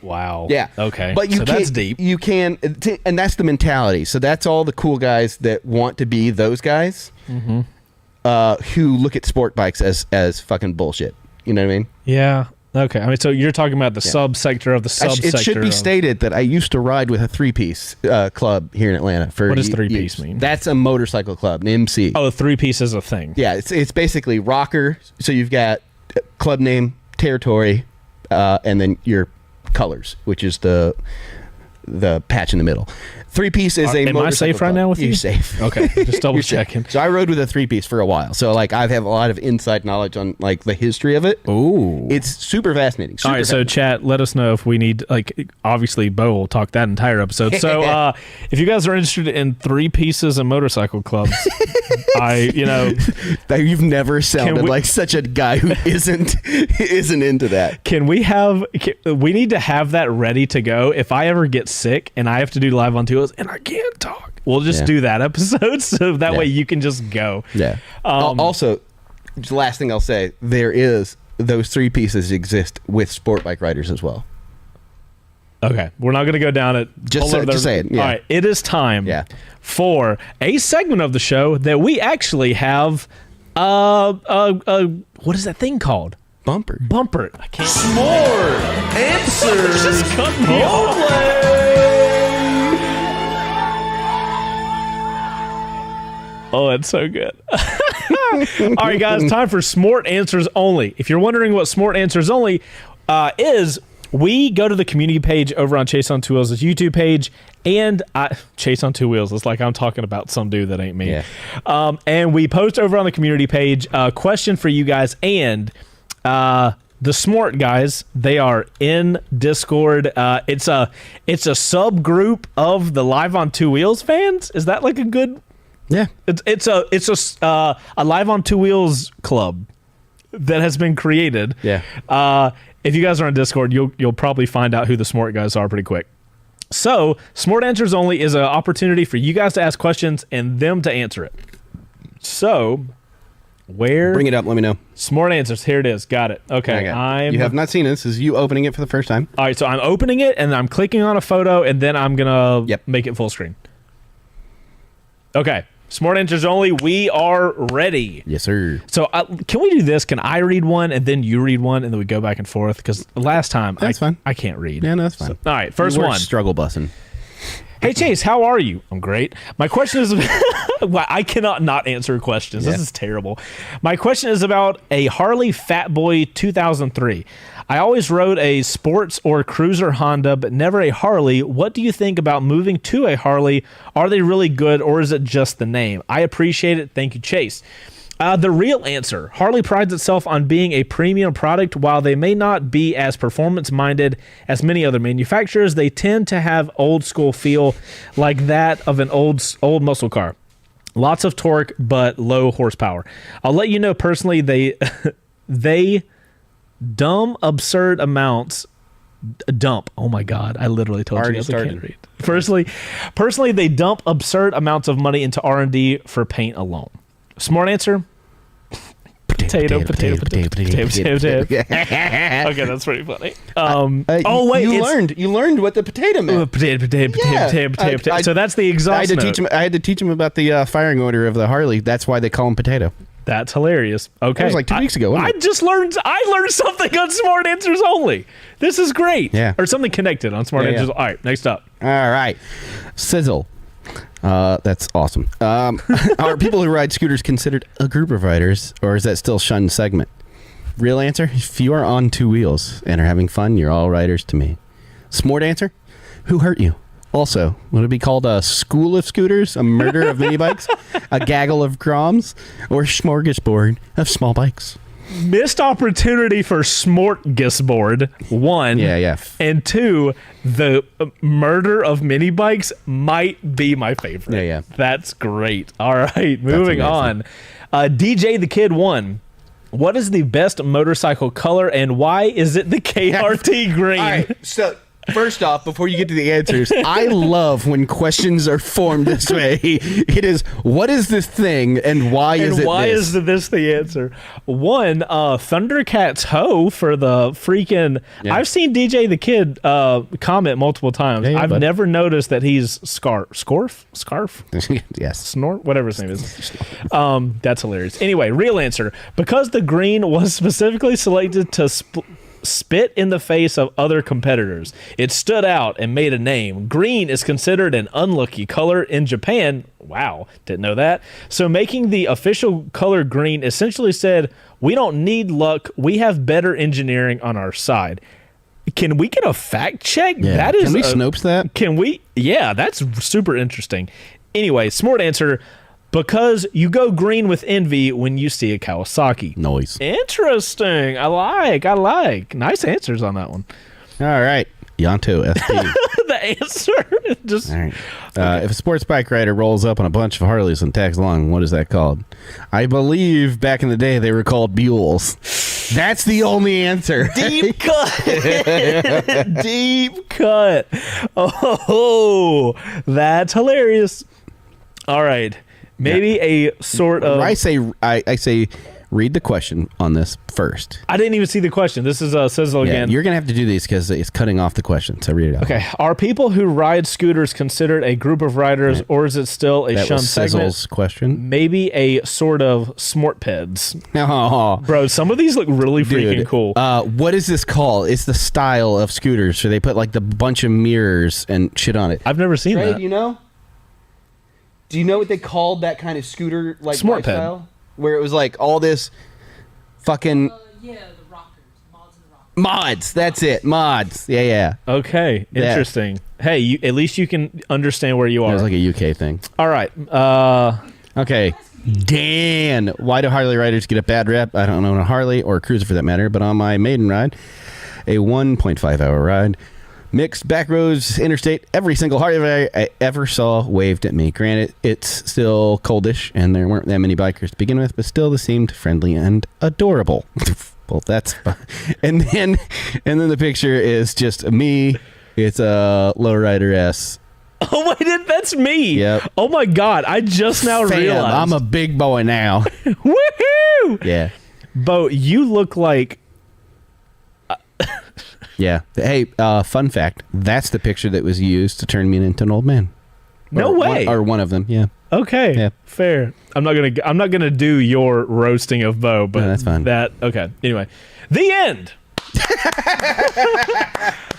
[SPEAKER 2] Wow.
[SPEAKER 1] Yeah.
[SPEAKER 2] Okay.
[SPEAKER 1] But
[SPEAKER 2] that's deep.
[SPEAKER 1] You can, and that's the mentality. So that's all the cool guys that want to be those guys who look at sport bikes as fucking bullshit. You know what I mean?
[SPEAKER 2] Yeah. Okay. I mean, so you're talking about the subsector of the subsector.
[SPEAKER 1] It should be stated that I used to ride with a 3-piece club here in Atlanta.
[SPEAKER 2] What does 3-piece mean?
[SPEAKER 1] That's a motorcycle club, an MC.
[SPEAKER 2] Oh, 3-piece is a thing.
[SPEAKER 1] Yeah. It's basically rocker. So you've got club name, territory, and then your colors, which is the the patch in the middle. 3-piece is a
[SPEAKER 2] Am I
[SPEAKER 1] motorcycle
[SPEAKER 2] safe right
[SPEAKER 1] club.
[SPEAKER 2] now with you?
[SPEAKER 1] You're safe.
[SPEAKER 2] Okay, just double
[SPEAKER 1] You're safe.
[SPEAKER 2] checking.
[SPEAKER 1] So I rode with a 3-piece for a while. So like I have a lot of inside knowledge on like the history of it.
[SPEAKER 2] Ooh.
[SPEAKER 1] It's super fascinating.
[SPEAKER 2] All right, so chat, let us know if we need, like, obviously, Bo will talk that entire episode. So, if you guys are interested in 3-pieces and motorcycle clubs,
[SPEAKER 1] You've never sounded
[SPEAKER 2] we-
[SPEAKER 1] like such a guy who isn't into that.
[SPEAKER 2] we need to have that ready to go. If I ever get sick and I have to do live on Tuos and I can't talk, we'll just do that episode so that way you can just go.
[SPEAKER 1] Yeah. Also, the last thing I'll say, those 3-pieces exist with sport bike riders as well.
[SPEAKER 2] Okay, we're not going to go down it.
[SPEAKER 1] Just say it. Yeah.
[SPEAKER 2] All right, it is time
[SPEAKER 1] Yeah.
[SPEAKER 2] for a segment of the show that we actually have. What is that thing called?
[SPEAKER 1] Bumper.
[SPEAKER 2] Bumper. I can't.
[SPEAKER 6] More answers.
[SPEAKER 2] Just cut me off. Oh, that's so good. All right, guys, time for Smart Answers Only. If you're wondering what Smart Answers Only is, we go to the community page over on Chase on Two Wheels' YouTube page, and Chase on Two Wheels. It's like I'm talking about some dude that ain't me.
[SPEAKER 1] Yeah.
[SPEAKER 2] And we post over on the community page a question for you guys, and the Smart guys, they are in Discord. It's a subgroup of the Live on Two Wheels fans. Is that like a good?
[SPEAKER 1] Yeah.
[SPEAKER 2] It's a Live on Two Wheels club that has been created.
[SPEAKER 1] Yeah.
[SPEAKER 2] If you guys are on Discord, you'll probably find out who the Smart guys are pretty quick. So, Smart Answers Only is an opportunity for you guys to ask questions and them to answer it. So,
[SPEAKER 1] Bring it up. Let me know.
[SPEAKER 2] Smart Answers. Here it is. Got it. Okay.
[SPEAKER 1] You have not seen it. This is you opening it for the first time.
[SPEAKER 2] All right. So I'm opening it and I'm clicking on a photo and then I'm gonna
[SPEAKER 1] Yep.
[SPEAKER 2] make it full screen. Okay. Smart Answers Only. We are ready.
[SPEAKER 1] Yes, sir.
[SPEAKER 2] So can we do this? Can I read one and then you read one and then we go back and forth? Because last time
[SPEAKER 1] That's fine.
[SPEAKER 2] I can't read.
[SPEAKER 1] Yeah, no, that's fine.
[SPEAKER 2] All right. First
[SPEAKER 1] You were
[SPEAKER 2] one.
[SPEAKER 1] struggle bussing.
[SPEAKER 2] Hey Chase, how are you? I'm great. My question is well, I cannot not answer questions.
[SPEAKER 1] Yeah.
[SPEAKER 2] This is terrible. My question is about a Harley Fat Boy 2003. I always rode a sports or cruiser Honda, but never a Harley. What do you think about moving to a Harley? Are they really good or is it just the name? I appreciate it. Thank you, Chase. The real answer. Harley prides itself on being a premium product. While they may not be as performance-minded as many other manufacturers, they tend to have old-school feel like that of an old muscle car. Lots of torque, but low horsepower. I'll let you know personally, they absurd amounts. Dump. Oh my God! I literally told
[SPEAKER 1] Already
[SPEAKER 2] you guys I can't
[SPEAKER 1] started.
[SPEAKER 2] read. Personally, they dump absurd amounts of money into R&D for paint alone. Smart answer. Potato. Okay, that's pretty funny.
[SPEAKER 1] You learned what the potato meant.
[SPEAKER 2] Potato. So that's the exhaust note.
[SPEAKER 1] I had to teach him about the firing order of the Harley. That's why they call them potato.
[SPEAKER 2] That's hilarious. Okay,
[SPEAKER 1] That was like 2 weeks ago, wasn't it?
[SPEAKER 2] I learned something on Smart Answers Only. This is great.
[SPEAKER 1] Yeah.
[SPEAKER 2] Or something connected on Smart
[SPEAKER 1] Yeah,
[SPEAKER 2] Answers.
[SPEAKER 1] yeah.
[SPEAKER 2] All right, next up.
[SPEAKER 1] All right. Sizzle. That's awesome. Are people who ride scooters considered a group of riders, or is that still shunned segment? Real answer: if you are on two wheels and are having fun, you're all riders to me. Smart answer: who hurt you? Also, would it be called a school of scooters, a murder of mini bikes, a gaggle of groms, or smorgasbord of small bikes?
[SPEAKER 2] Missed opportunity for smorgasbord, one.
[SPEAKER 1] Yeah.
[SPEAKER 2] And two, the murder of mini bikes might be my favorite.
[SPEAKER 1] Yeah.
[SPEAKER 2] That's great. All right, moving on. DJ the Kid 1. What is the best motorcycle color and why is it the KRT green?
[SPEAKER 1] All right, so first off, before you get to the answers, I love when questions are formed this way. It is, what is this thing and why is it
[SPEAKER 2] why
[SPEAKER 1] this?
[SPEAKER 2] is this the answer? One, Thundercats Ho for the freaking...
[SPEAKER 1] Yeah.
[SPEAKER 2] I've seen DJ the Kid comment multiple times.
[SPEAKER 1] Yeah,
[SPEAKER 2] I've
[SPEAKER 1] bud.
[SPEAKER 2] never noticed that he's Scarf?
[SPEAKER 1] Yes.
[SPEAKER 2] Snort? Whatever his name is. That's hilarious. Anyway, real answer. Because the green was specifically selected to spit in the face of other competitors, it stood out and made a name. Green is considered an unlucky color in Japan. Wow, didn't know that. So making the official color green essentially said, we don't need luck, we have better engineering on our side. Can we get a fact check?
[SPEAKER 1] Yeah.
[SPEAKER 2] That is
[SPEAKER 1] Can we Snopes that?
[SPEAKER 2] Can we? Yeah, that's super interesting. Anyway, smart answer. Because you go green with envy when you see a Kawasaki.
[SPEAKER 1] Noise.
[SPEAKER 2] Interesting. I like. Nice answers on that one.
[SPEAKER 1] All right. Yonto SP.
[SPEAKER 2] The answer just.
[SPEAKER 1] All right. If a sports bike rider rolls up on a bunch of Harleys and tags along, what is that called? I believe back in the day they were called mules. That's the only answer.
[SPEAKER 2] Deep cut. Deep cut. Oh, that's hilarious. All right. Maybe a sort of.
[SPEAKER 1] I say, read the question on this first.
[SPEAKER 2] I didn't even see the question. This is Sizzle
[SPEAKER 1] Yeah,
[SPEAKER 2] again.
[SPEAKER 1] you're gonna have to do these because it's cutting off the question. So read it out.
[SPEAKER 2] Okay. Are people who ride scooters considered a group of riders, or is it still a
[SPEAKER 1] That
[SPEAKER 2] shunned
[SPEAKER 1] was
[SPEAKER 2] segment?
[SPEAKER 1] Sizzle's question.
[SPEAKER 2] Maybe a sort of smortpeds.
[SPEAKER 1] Oh,
[SPEAKER 2] Bro, some of these look really freaking
[SPEAKER 1] dude.
[SPEAKER 2] cool.
[SPEAKER 1] What is this called? It's the style of scooters. So they put like the bunch of mirrors and shit on it.
[SPEAKER 2] I've never seen that.
[SPEAKER 1] Do you know? Do you know what they called that kind of scooter like
[SPEAKER 2] Smortped.
[SPEAKER 1] lifestyle? Where it was like all this fucking
[SPEAKER 8] Yeah, the rockers, mods and rockers.
[SPEAKER 1] mods. That's it. Mods. Yeah.
[SPEAKER 2] Okay,
[SPEAKER 1] Yeah.
[SPEAKER 2] interesting. Hey, at least you can understand where you
[SPEAKER 1] It
[SPEAKER 2] are.
[SPEAKER 1] was like a UK thing.
[SPEAKER 2] All right.
[SPEAKER 1] Okay. Dan, why do Harley riders get a bad rep? I don't own a Harley or a cruiser for that matter, but on my maiden ride, a 1.5 hour ride, mixed back roads interstate, every single Harley I ever saw waved at me. Granted, it's still coldish and there weren't that many bikers to begin with, but still they seemed friendly and adorable. Well, that's fun. And then the picture is just me. It's a Lowrider S.
[SPEAKER 2] Oh wait, that's me.
[SPEAKER 1] Yep.
[SPEAKER 2] Oh my god, I just now
[SPEAKER 1] Fam,
[SPEAKER 2] realized.
[SPEAKER 1] I'm a big boy now.
[SPEAKER 2] Woohoo!
[SPEAKER 1] Yeah.
[SPEAKER 2] Bo, you look like.
[SPEAKER 1] Yeah. Hey, fun fact. That's the picture that was used to turn me into an old man.
[SPEAKER 2] No way.
[SPEAKER 1] One of them. Yeah.
[SPEAKER 2] Okay.
[SPEAKER 1] Yeah.
[SPEAKER 2] Fair. I'm not gonna do your roasting of Bo, but
[SPEAKER 1] No, that's fine.
[SPEAKER 2] Okay. Anyway, the end.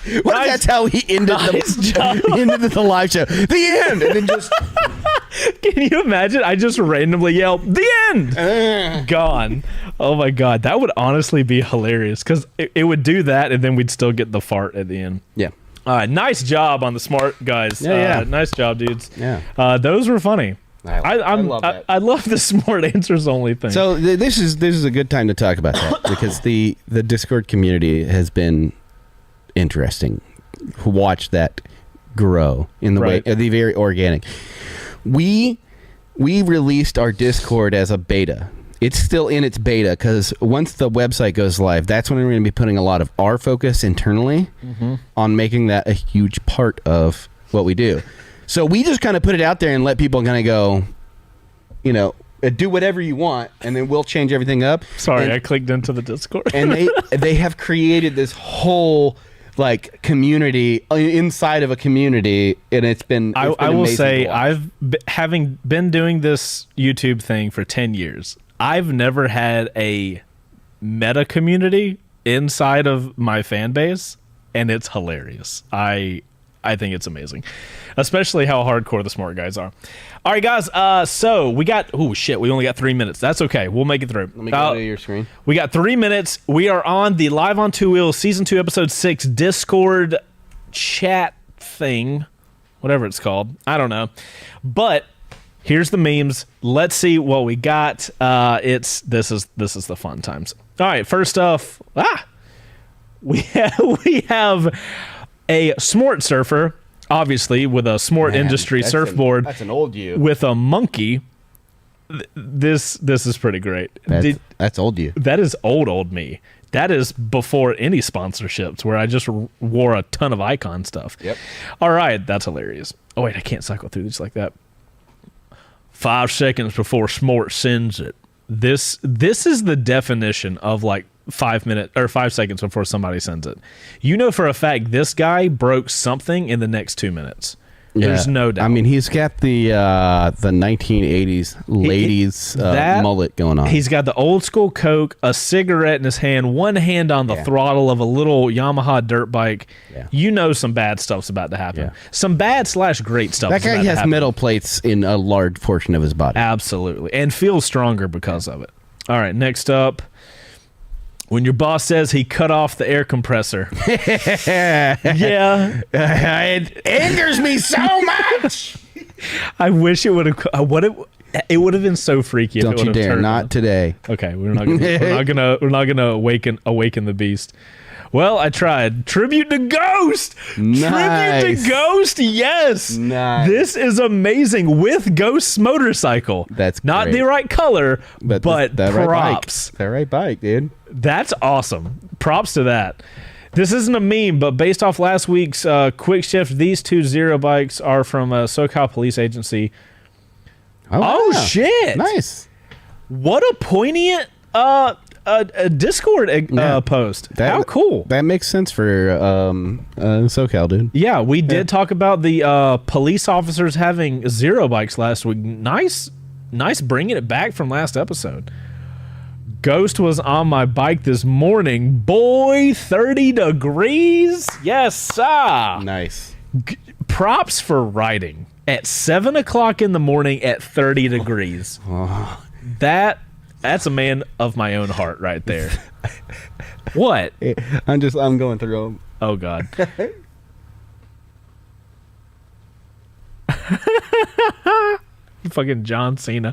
[SPEAKER 1] That's how he ended
[SPEAKER 2] Nice job.
[SPEAKER 1] he ended the live show. The end. And then just
[SPEAKER 2] Can you imagine? I just randomly yelled, "The end!" Gone. Oh my god, that would honestly be hilarious because it would do that, and then we'd still get the fart at the end.
[SPEAKER 1] yeah.
[SPEAKER 2] Nice job on the smart guys.
[SPEAKER 1] Yeah.
[SPEAKER 2] Nice job, dudes.
[SPEAKER 1] Yeah.
[SPEAKER 2] Those were funny.
[SPEAKER 1] I love that.
[SPEAKER 2] I love the smart answers only thing.
[SPEAKER 1] So this is a good time to talk about that because the Discord community has been interesting. Watch that grow in the
[SPEAKER 2] Right.
[SPEAKER 1] way the very organic. We released our Discord as a beta. It's still in its beta because once the website goes live, that's when we're going to be putting a lot of our focus internally on making that a huge part of what we do. So we just kind of put it out there and let people kind of go, do whatever you want, and then we'll change everything up.
[SPEAKER 2] Sorry,
[SPEAKER 1] And-
[SPEAKER 2] I clicked into the Discord.
[SPEAKER 1] and they have created this whole like community inside of a community, and it's been
[SPEAKER 2] I will
[SPEAKER 1] amazing
[SPEAKER 2] say
[SPEAKER 1] to watch.
[SPEAKER 2] having been doing this YouTube thing for 10 years, I've never had a meta community inside of my fan base, and it's hilarious. I think it's amazing, especially how hardcore the smart guys are. All right, guys. So we got we only got 3 minutes. That's okay. We'll make it through.
[SPEAKER 1] Let me go to your screen.
[SPEAKER 2] We got 3 minutes. We are on the Live on Two Wheels Season 2, Episode 6 Discord chat thing, whatever it's called. I don't know. But here's the memes. Let's see what we got. This is the fun times. All right, first off, we have a smart surfer, obviously with a smart industry surfboard.
[SPEAKER 1] That's an old you.
[SPEAKER 2] With a monkey. This is pretty great.
[SPEAKER 1] That's old you.
[SPEAKER 2] That is old me. That is before any sponsorships where I just wore a ton of icon stuff.
[SPEAKER 1] Yep.
[SPEAKER 2] All right, that's hilarious. Oh wait, I can't cycle through these like that. 5 seconds before Smart sends it. This is the definition of like 5 minutes or 5 seconds before somebody sends it. You know for a fact this guy broke something in the next 2 minutes. There's no doubt.
[SPEAKER 1] I mean, he's got the 1980s ladies mullet going on.
[SPEAKER 2] He's got the old school Coke, a cigarette in his hand, one hand on the throttle of a little Yamaha dirt bike.
[SPEAKER 1] Yeah.
[SPEAKER 2] You know some bad stuff's about to happen.
[SPEAKER 1] Yeah.
[SPEAKER 2] Some bad/great stuff.
[SPEAKER 1] That guy has metal plates in a large portion of his body.
[SPEAKER 2] Absolutely. And feels stronger because of it. All right, next up. When your boss says he cut off the air compressor. Yeah.
[SPEAKER 1] It angers me so much.
[SPEAKER 2] I wish it would have. It would have been so freaky. If
[SPEAKER 1] Don't
[SPEAKER 2] it
[SPEAKER 1] you
[SPEAKER 2] would have
[SPEAKER 1] dare!
[SPEAKER 2] turned
[SPEAKER 1] Not
[SPEAKER 2] on.
[SPEAKER 1] today.
[SPEAKER 2] Okay, we're not gonna awaken the beast. Well, I tried. Tribute to Ghost.
[SPEAKER 1] Nice.
[SPEAKER 2] Tribute to Ghost. Yes.
[SPEAKER 1] Nice.
[SPEAKER 2] This is amazing with Ghost's motorcycle.
[SPEAKER 1] That's
[SPEAKER 2] not
[SPEAKER 1] great.
[SPEAKER 2] the right color, but
[SPEAKER 1] that
[SPEAKER 2] props.
[SPEAKER 1] Right bike. That right bike, dude.
[SPEAKER 2] That's awesome. Props to that. This isn't a meme, but based off last week's quick shift, these two Zero bikes are from SoCal Police Agency. Oh,
[SPEAKER 1] wow.
[SPEAKER 2] shit!
[SPEAKER 1] Nice.
[SPEAKER 2] What a poignant a Discord post. How cool!
[SPEAKER 1] That makes sense for SoCal, dude.
[SPEAKER 2] Yeah, we did talk about the police officers having Zero bikes last week. Nice bringing it back from last episode. Ghost was on my bike this morning. Boy, 30 degrees. Yes, sir.
[SPEAKER 1] Nice.
[SPEAKER 2] Props for riding at 7 o'clock in the morning at 30 degrees. That's a man of my own heart right there. What?
[SPEAKER 1] I'm going through them.
[SPEAKER 2] Oh, God. Fucking John Cena.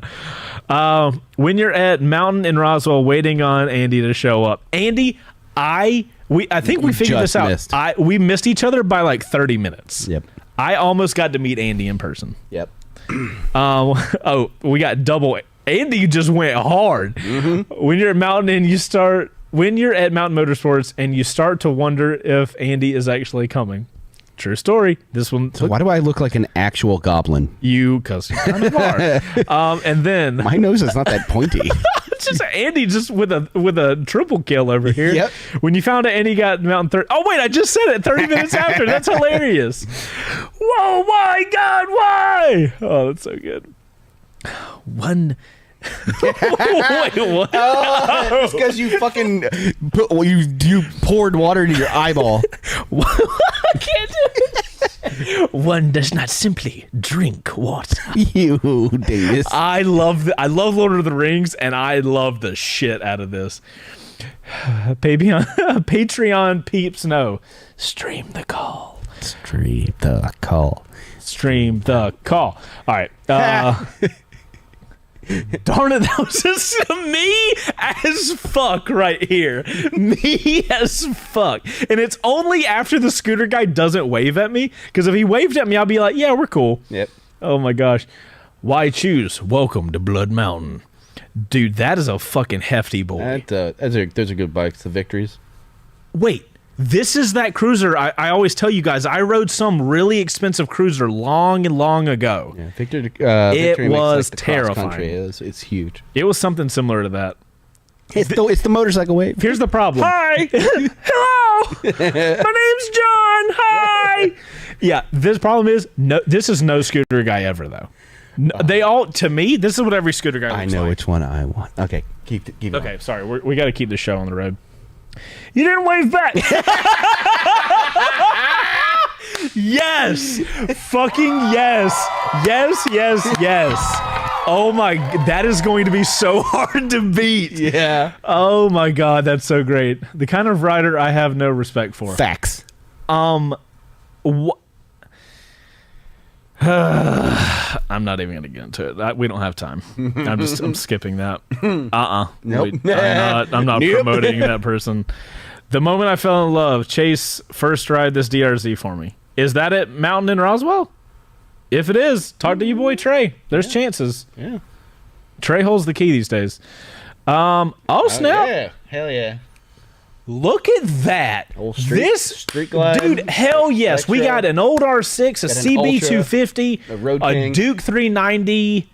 [SPEAKER 2] When you're at Mountain in Roswell waiting on Andy to show up. Andy, I think we figured this out.
[SPEAKER 1] Missed.
[SPEAKER 2] We missed each other by like 30 minutes.
[SPEAKER 1] Yep.
[SPEAKER 2] I almost got to meet Andy in person.
[SPEAKER 1] Yep.
[SPEAKER 2] We got double. Andy just went hard. Mm-hmm. When you're at Mountain Motorsports and you start to wonder if Andy is actually coming. True story. This one.
[SPEAKER 1] So why do I look like an actual goblin?
[SPEAKER 2] Because you kind of are. And then
[SPEAKER 1] My nose is not that pointy.
[SPEAKER 2] it's just Andy just with a triple kill over here.
[SPEAKER 1] Yep.
[SPEAKER 2] When you found out Andy got Mountain 30. Oh wait, I just said it 30 minutes after. That's hilarious. Whoa, my God, why? Oh, that's so good. One. Wait, what?
[SPEAKER 1] It's because you fucking you poured water into your eyeball.
[SPEAKER 2] I can't do it. One does not simply drink water.
[SPEAKER 1] You, Davis.
[SPEAKER 2] I love Lord of the Rings, and I love the shit out of this. Patreon peeps know. Stream the call.
[SPEAKER 1] Stream the call.
[SPEAKER 2] Stream the call. All right. Darn it, that was just me as fuck right here. Me as fuck. And it's only after the scooter guy doesn't wave at me, because if he waved at me, I'll be like, yeah, we're cool.
[SPEAKER 1] Yep.
[SPEAKER 2] Oh my gosh. Why choose? Welcome to Blood Mountain. Dude, that is a fucking hefty boy.
[SPEAKER 1] Those are good bikes, the Victories.
[SPEAKER 2] Wait. This is that cruiser. I always tell you guys, I rode some really expensive cruiser long ago.
[SPEAKER 1] Yeah, Victory
[SPEAKER 2] It
[SPEAKER 1] makes,
[SPEAKER 2] was
[SPEAKER 1] like, the cross
[SPEAKER 2] terrifying.
[SPEAKER 1] country. It's huge.
[SPEAKER 2] It was something similar to that.
[SPEAKER 1] It's the motorcycle wave.
[SPEAKER 2] Here's the problem. Hi. Hello. My name's John. Hi. Yeah, this problem is, this is no scooter guy ever, though. They all, to me, this is what every scooter guy looks like.
[SPEAKER 1] I know which one I want. Okay, keep going.
[SPEAKER 2] Okay, sorry. We got to keep the show on the road. You didn't wave back. Yes. Fucking yes. Yes. Oh my, that is going to be so hard to beat.
[SPEAKER 1] Yeah.
[SPEAKER 2] Oh my God, that's so great. The kind of rider I have no respect for.
[SPEAKER 1] Facts.
[SPEAKER 2] I'm not even gonna get into it. We don't have time. I'm skipping that.
[SPEAKER 1] Nope.
[SPEAKER 2] I'm not
[SPEAKER 1] Nope.
[SPEAKER 2] promoting that person. The moment I fell in love, Chase first ride this DRZ for me. Is that at Mountain in Roswell? If it is, talk to your boy Trey. There's chances.
[SPEAKER 1] Yeah.
[SPEAKER 2] Trey holds the key these days. Snap!
[SPEAKER 1] Yeah. Hell yeah.
[SPEAKER 2] Look at that.
[SPEAKER 1] Old street glide.
[SPEAKER 2] Dude, hell yes. We
[SPEAKER 1] Electro.
[SPEAKER 2] got an old R6, a
[SPEAKER 1] Got an
[SPEAKER 2] CB250,
[SPEAKER 1] a Road
[SPEAKER 2] a
[SPEAKER 1] King.
[SPEAKER 2] Duke 390.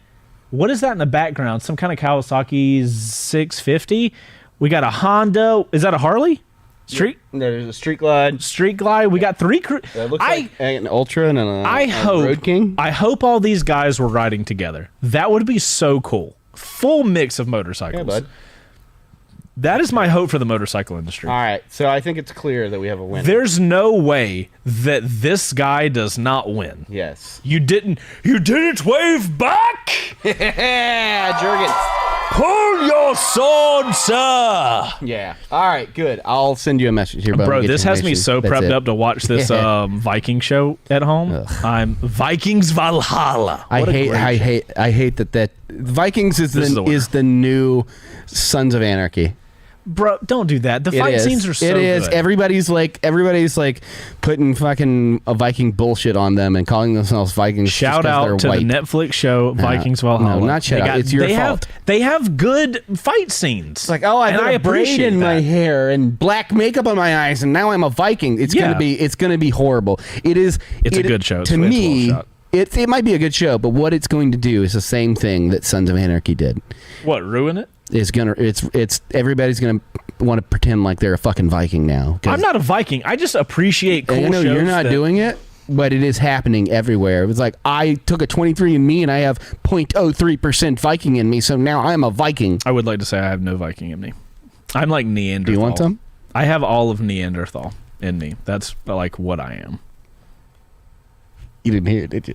[SPEAKER 2] What is that in the background? Some kind of Kawasaki 650. We got a Honda. Is that a Harley? Street
[SPEAKER 1] There's a street glide.
[SPEAKER 2] glide. We got three.
[SPEAKER 1] That looks like an Ultra and a
[SPEAKER 2] hope
[SPEAKER 1] Road King.
[SPEAKER 2] I hope all these guys were riding together. That would be so cool. Full mix of motorcycles.
[SPEAKER 1] Yeah, bud.
[SPEAKER 2] That is my hope for the motorcycle industry.
[SPEAKER 1] All right, so I think it's clear that we have a winner.
[SPEAKER 2] There's no way that this guy does not win.
[SPEAKER 1] Yes.
[SPEAKER 2] You didn't wave back?
[SPEAKER 1] Yeah, Jurgens.
[SPEAKER 2] Pull your sword, sir.
[SPEAKER 1] Yeah. All right. Good. I'll send you a message here,
[SPEAKER 2] Bro, this has me so prepped up to watch this Viking show at home.
[SPEAKER 1] Ugh.
[SPEAKER 2] I'm Vikings Valhalla.
[SPEAKER 1] I hate that Vikings is the new Sons of Anarchy.
[SPEAKER 2] Bro, don't do that. The fight scenes are so good.
[SPEAKER 1] It is. Everybody's like putting fucking a Viking bullshit on them and calling themselves Vikings.
[SPEAKER 2] Shout out to the Netflix show Vikings Valhalla.
[SPEAKER 1] No, not shout out. It's your fault.
[SPEAKER 2] They have good fight scenes.
[SPEAKER 1] It's like, oh, I got a braid in my hair and black makeup on my eyes, and now I'm a Viking. It's gonna be horrible. It is.
[SPEAKER 2] It's a good show.
[SPEAKER 1] To me, it might be a good show, but what it's going to do is the same thing that Sons of Anarchy did.
[SPEAKER 2] What, ruin it?
[SPEAKER 1] It's everybody's gonna want to pretend like they're a fucking Viking now.
[SPEAKER 2] I'm not a Viking. I just appreciate cool shows.
[SPEAKER 1] You're not doing it, but it is happening everywhere. It was like, I took a 23andMe and I have 0.03% Viking in me, so now I'm a Viking.
[SPEAKER 2] I would like to say I have no Viking in me. I'm like Neanderthal.
[SPEAKER 1] Do you want some?
[SPEAKER 2] I have all of Neanderthal in me. That's like what I am.
[SPEAKER 1] You didn't hear it, did you?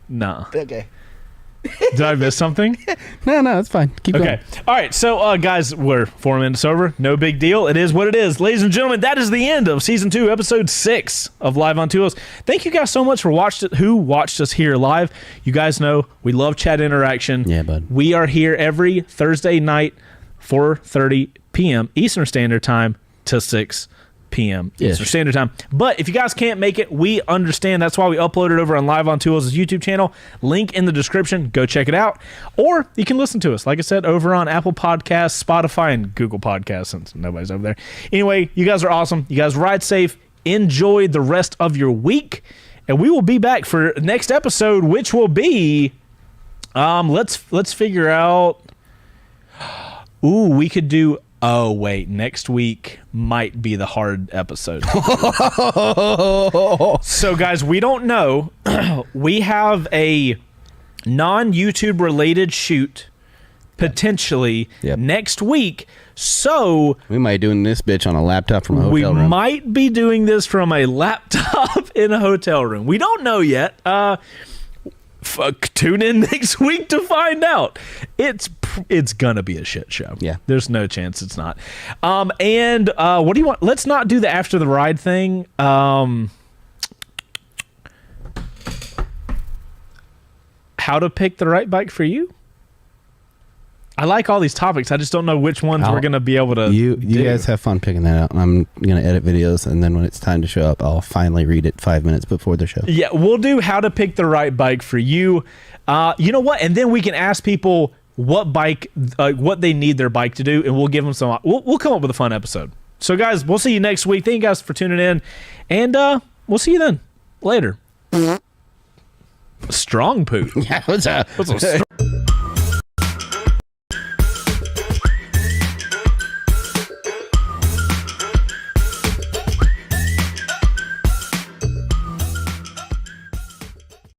[SPEAKER 2] Nah.
[SPEAKER 1] Okay.
[SPEAKER 2] Did I miss something?
[SPEAKER 1] No, it's fine. Keep going.
[SPEAKER 2] Okay. All right. So, guys, we're 4 minutes over. No big deal. It is what it is. Ladies and gentlemen, that is the end of Season 2, Episode 6 of Live on Two Wheels. Thank you guys so much for who watched us here live. You guys know we love chat interaction.
[SPEAKER 1] Yeah, bud.
[SPEAKER 2] We are here every Thursday night, 4:30 p.m. Eastern Standard Time to 6 p.m. Eastern Standard Time. But if you guys can't make it, we understand. That's why we upload it over on Live on Two Wheels' YouTube channel. Link in the description. Go check it out. Or you can listen to us, like I said, over on Apple Podcasts, Spotify, and Google Podcasts, since nobody's over there. Anyway, you guys are awesome. You guys ride safe. Enjoy the rest of your week. And we will be back for next episode, which will be... let's figure out... Ooh, we could do... Oh, wait. Next week might be the hard episode. So, guys, we don't know. We have a non-YouTube related shoot potentially next week. So... we might be doing this bitch on a laptop from a hotel room. We might be doing this from a laptop in a hotel room. We don't know yet. Tune in next week to find out. It's gonna be a shit show. Yeah, there's no chance it's not. And what do you want? Let's not do the after the ride thing. How to pick the right bike for you? I like all these topics. I just don't know which ones we're gonna be able to. You guys have fun picking that out. I'm gonna edit videos, and then when it's time to show up, I'll finally read it 5 minutes before the show. Yeah, we'll do how to pick the right bike for you. You know what? And then we can ask people what bike, what they need their bike to do, and we'll give them some. We'll come up with a fun episode. So, guys, we'll see you next week. Thank you guys for tuning in, and we'll see you then. Later. Strong poop. Yeah, what's a